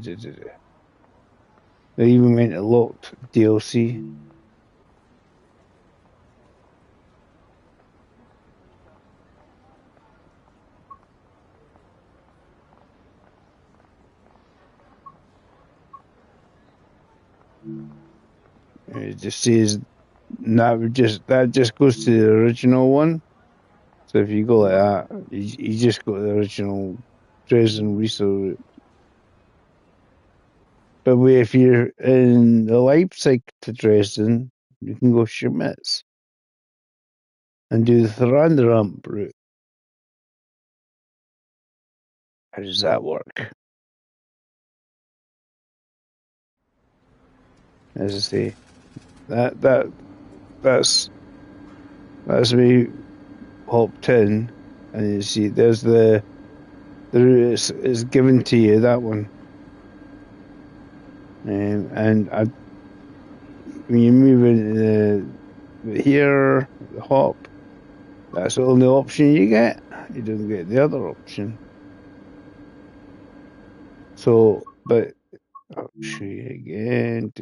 even went to locked DLC. It just says that just goes to the original one. So if you go like that, you just go to the original Dresden Riesa route. But if you're in the Leipzig to Dresden, you can go Chemnitz and do the Thrandramp route. How does that work? As I say, that's me hopped in, and you see there's the route is given to you, that one. And when you move into here, the hop, that's the only option you get. You don't get the other option. So, but I'll show you again.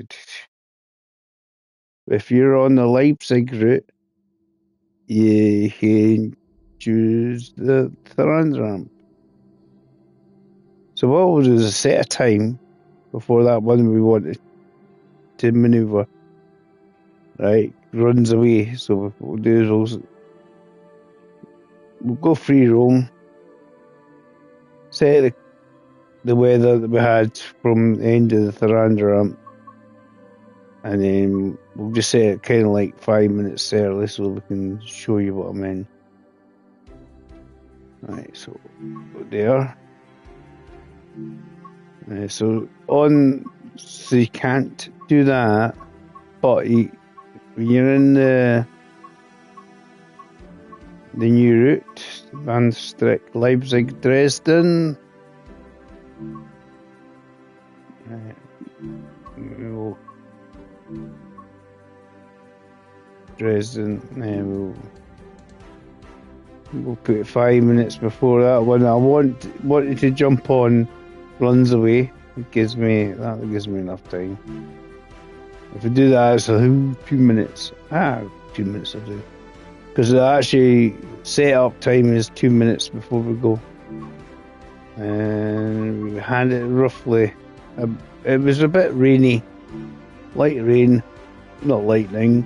If you're on the Leipzig route, you can choose the Thrandramp. So what we'll do is set a time before that one we wanted to manoeuvre, right, runs away. So what we'll do is we'll go free roam, set the weather that we had from the end of the Thrandramp, and then we'll just set it kind of like 5 minutes early so we can show you what I mean. Right, so go there. So you can't do that, but when you're in the new route, Van Strick, Leipzig, Dresden. Dresden. We'll put 5 minutes before that one. I wanted to jump on runs away. That gives me enough time. If we do that, it's 2 minutes. 2 minutes will do. Because the actually set up time is 2 minutes before we go. And we had it roughly. It was a bit rainy. Light rain, not lightning.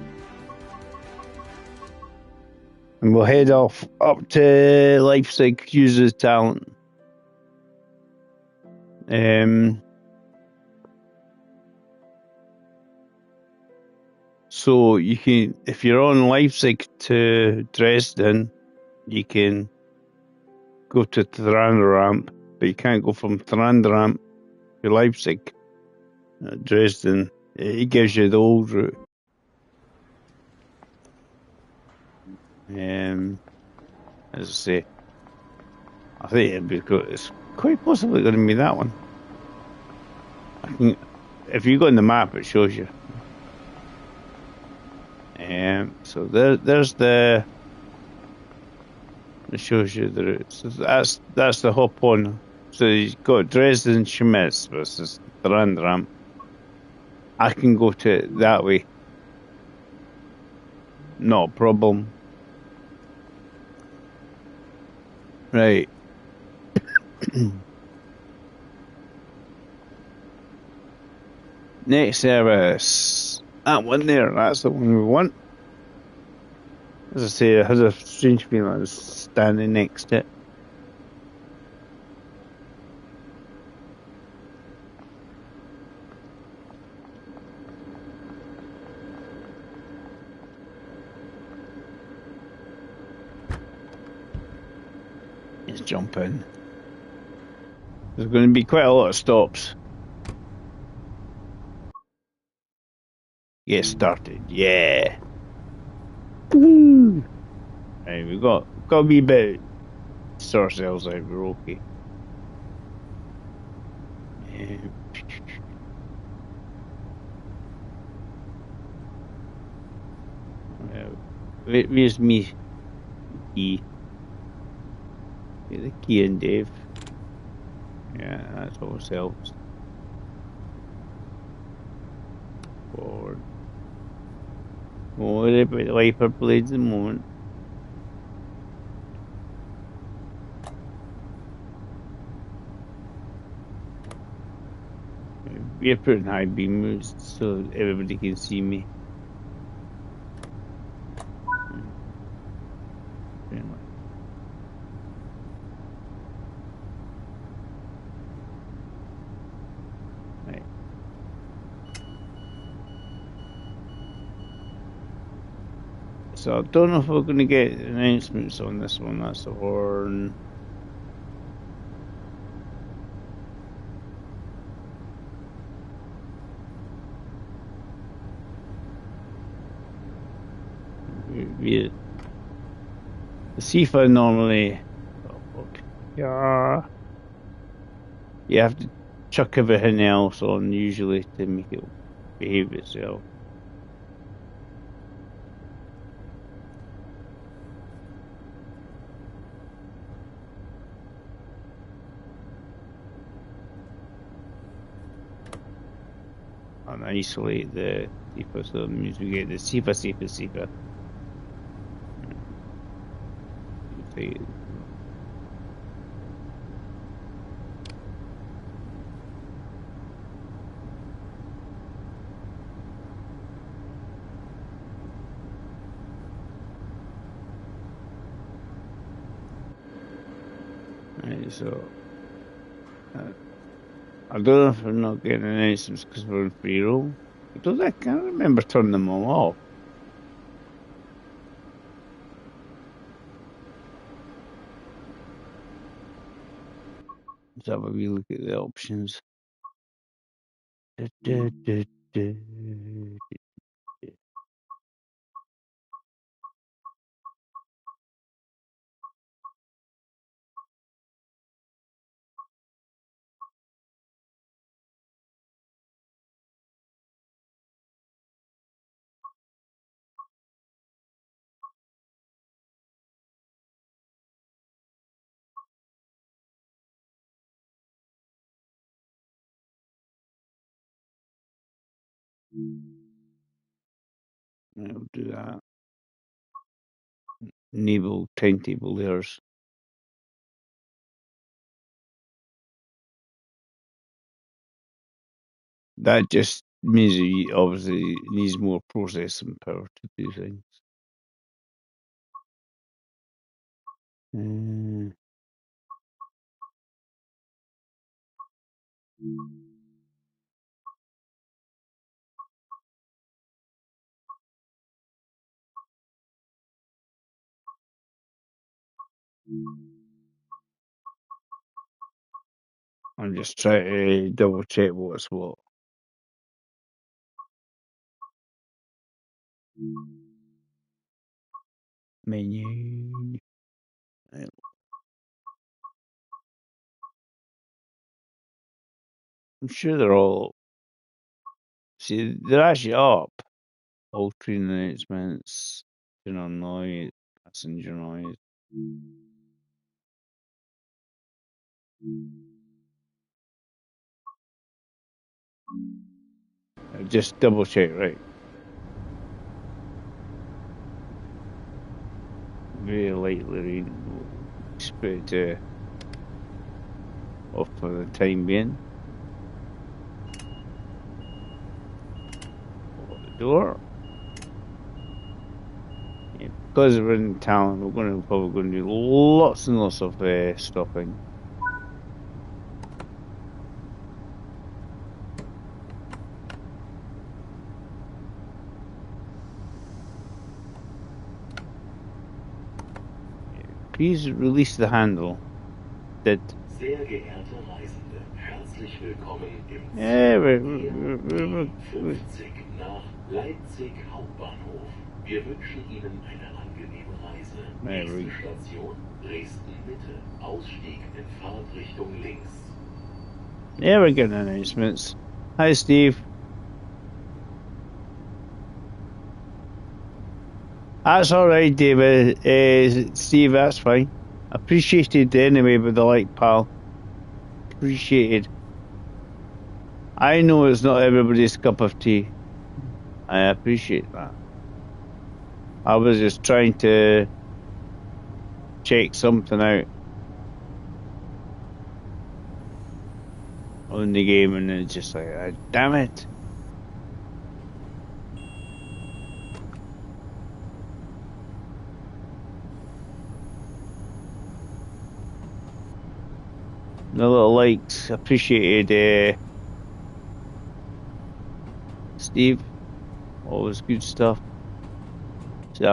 And we'll head off up to Leipzig, use the talent. So you can, if you're on Leipzig to Dresden, you can go to Trandramp, but you can't go from Trandramp to Leipzig. Dresden, it gives you the old route. As I say, I think it's quite possibly going to be that one. If you go on the map, it shows you. So there's it shows you the route. So that's the hop on. So you've got Dresden, Chemnitz versus the Randramp. I can go to it that way. No problem. Right. Next service. That one there, that's the one we want. As I say, it has a strange feeling I was standing next to it. Let's jump in. There's going to be quite a lot of stops. Get started, yeah. Woo! Right, we've got a wee bit sort ourselves out, we're okay. Where's me key? Get the key in, Dave. Yeah, that's always helps. Forward. Worry about the wiper blades at the moment. We're putting high beam moves so everybody can see me. Right. So I don't know if we're going to get announcements on this one. That's the horn. The CIFA normally, yeah, you have to chuck everything else on usually to make it behave itself. And isolate the CIFA, so that means we get the CIFA. Right, so I don't know if we're not getting announcements because we're in free roll. I can't remember turning them all off. Let's have a wee look at the options. I'll do that. Enable timetable layers. That just means that you obviously needs more processing power to do things. I'm just trying to double check what's what. Menu. I'm sure they're all. See, they're actually up. All train announcements, turn on noise, passenger noise. Just double check, right? Very lightly rain. Expect off for the time being. Lock the door. Yeah, because we're in town, we're probably going to do lots and lots of stopping. Please release the handle. Did. Sehr geehrte Reisende, herzlich willkommen im Yeah, we're 50 nach Leipzig Hauptbahnhof. Wir wünschen Ihnen eine angenehme Reise. Nächste Station Dresden Mitte. Ausstieg in Fahrtrichtung links. Yeah, we're getting announcements. Hi, Steve. That's all right, David. Steve, that's fine. Appreciated anyway with the like, pal. Appreciated. I know it's not everybody's cup of tea. I appreciate that. I was just trying to check something out on the game, and it's just like, damn it. The little likes, appreciated. Steve, always good stuff. So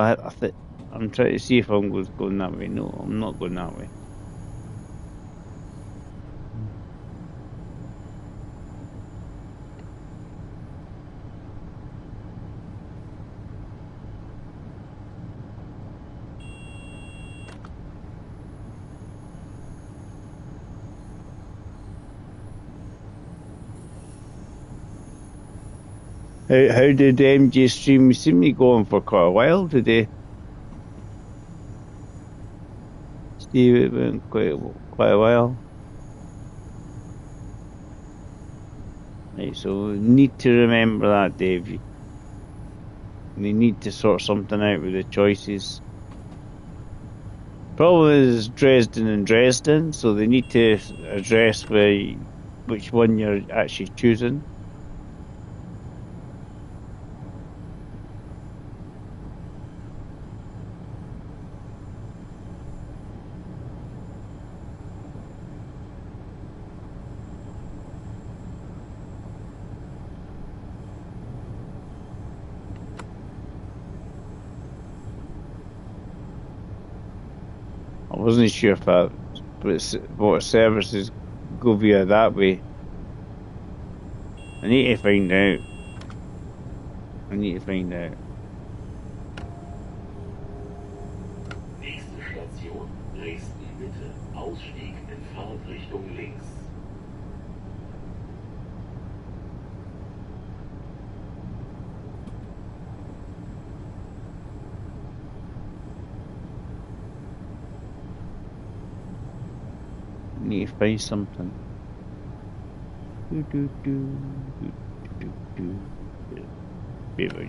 I'm trying to see if I'm going that way. No, I'm not going that way. How did MJ stream? We seem to be going for quite a while today. Steve, it went quite a while. Right, so we need to remember that, Dave. We need to sort something out with the choices. Problem is Dresden and Dresden, so they need to address which one you're actually choosing. I wasn't sure if what services go via that way. I need to find out. I need to find out. Nächste Station, Dresden Mitte. Ausstieg in Fahrtrichtung links. I need to find something. Maybe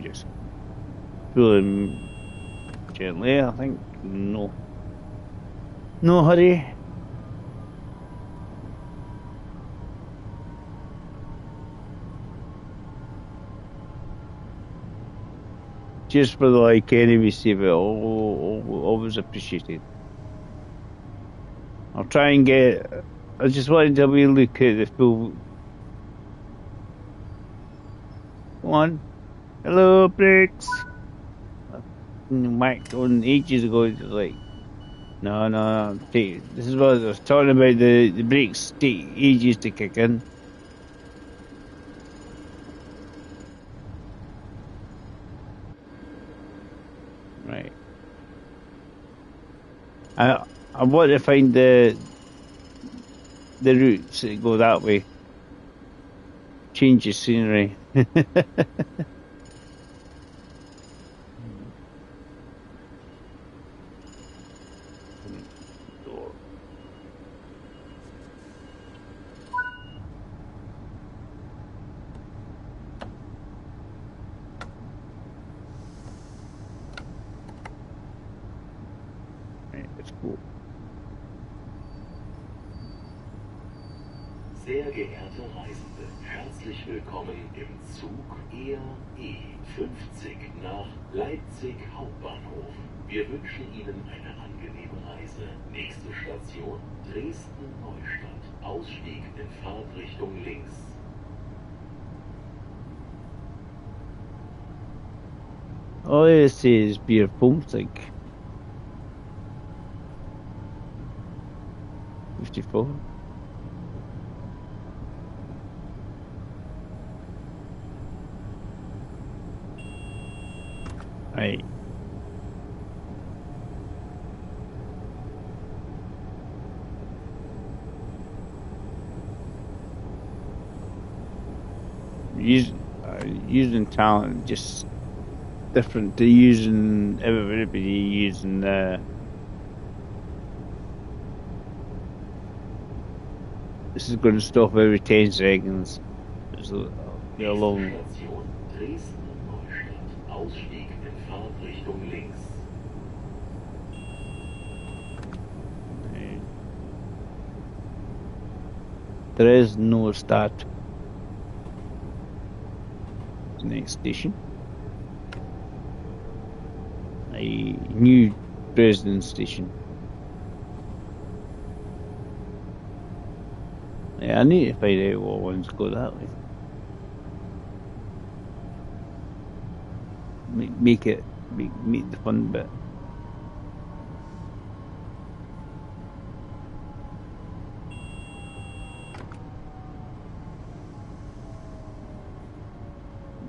just pull him gently, I think. No. No hurry. Just for the like enemy save it. Always appreciated. I'll try and get. I just wanted to wee look at the full. Come on. Hello, brakes. Whacked on ages ago. It's like, no. This is what I was talking about. The brakes take ages to kick in. Right. I want to find the routes that go that way. Change the scenery. Right, let's go. Sehr geehrte Reisende, herzlich willkommen im Zug ER-E50 nach Leipzig Hauptbahnhof. Wir wünschen Ihnen eine angenehme Reise. Nächste Station Dresden Neustadt. Ausstieg in Fahrtrichtung links. All I say is beer homesick. 54. Right. Using talent just different to using everybody using this is going to stop every 10 seconds. So be along. Station Dresden Neustadt. Ausstieg in Fahrtrichtung links. There is no start. The next station. A new Dresden station. Yeah, I need to find out what ones go that way. Make the fun bit.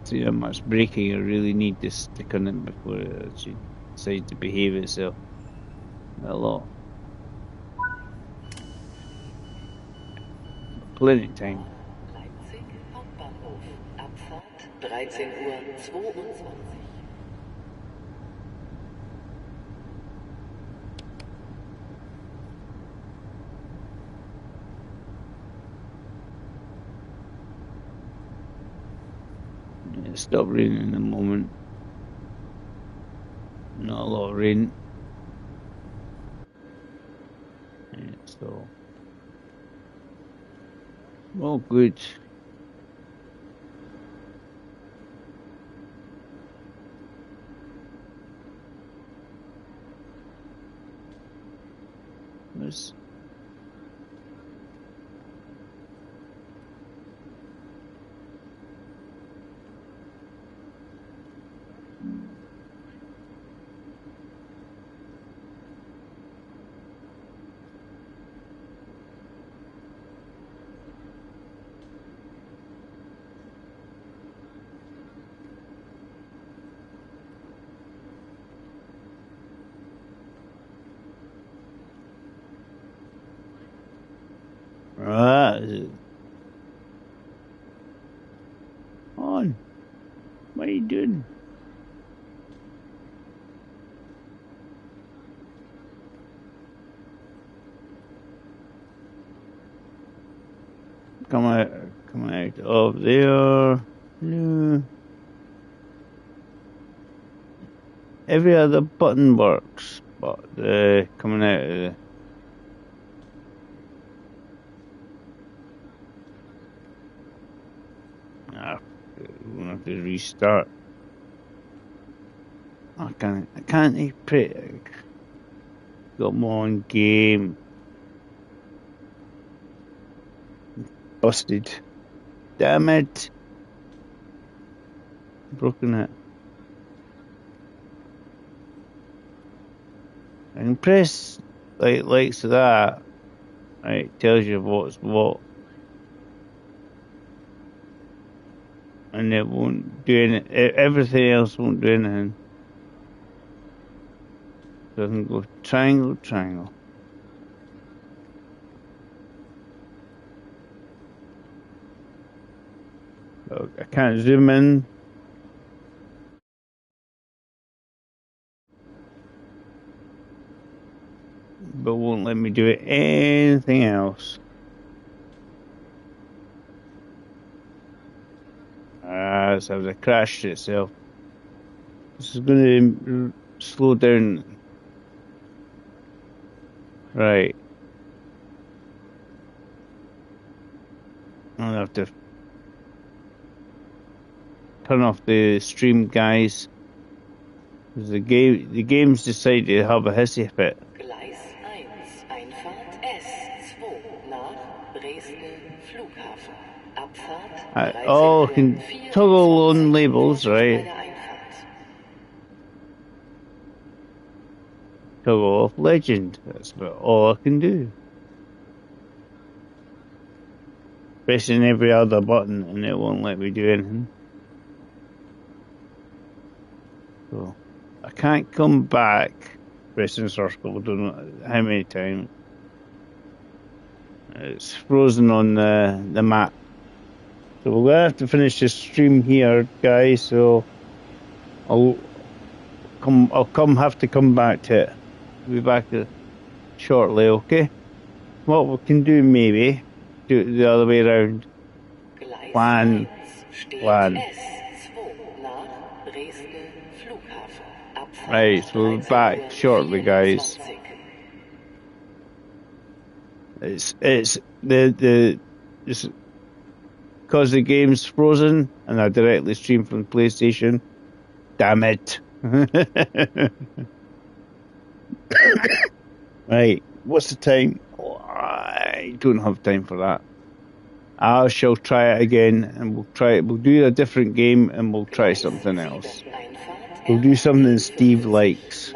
See how much braking I really need to stick on it before it actually decides to behave itself. A lot. Plenty of time. Leipzig Hauptbahnhof. Abfahrt 13:22 Uhr. It stopped raining in a moment. Not a lot of rain. And so, oh, good. This. that? On. What are you doing? Come out of there. No. Every other button works, but coming out of the... We're gonna have to restart. I can't pray. Come on, game. Busted. Damn it. Broken it. I can press likes of that. Right, tells you what's what. And it won't do anything. Everything else won't do anything. So I can go triangle, triangle. So I can't zoom in. But won't let me do anything else. So it crashed itself. This is going to slow down. Right. I'll have to turn off the stream, guys. The game's decided to have a hissy fit. Gleis 1, Einfahrt S2 nach Dresden Flughafen. Abfahrt Oh, I can toggle on labels, right? Toggle off legend. That's about all I can do. Pressing every other button and it won't let me do anything. So I can't come back. Pressing circle, I don't know how many times. It's frozen on the map. So we're gonna have to finish this stream here, guys. So I'll have to come back to it. I'll be back shortly, okay? What we can do, maybe do it the other way around. Plan. Right, so we'll be back shortly, guys. It's because the game's frozen and I directly stream from PlayStation. Damn it. Right, what's the time? Oh, I don't have time for that. I shall try it again and we'll do a different game and we'll try something else. We'll do something Steve likes.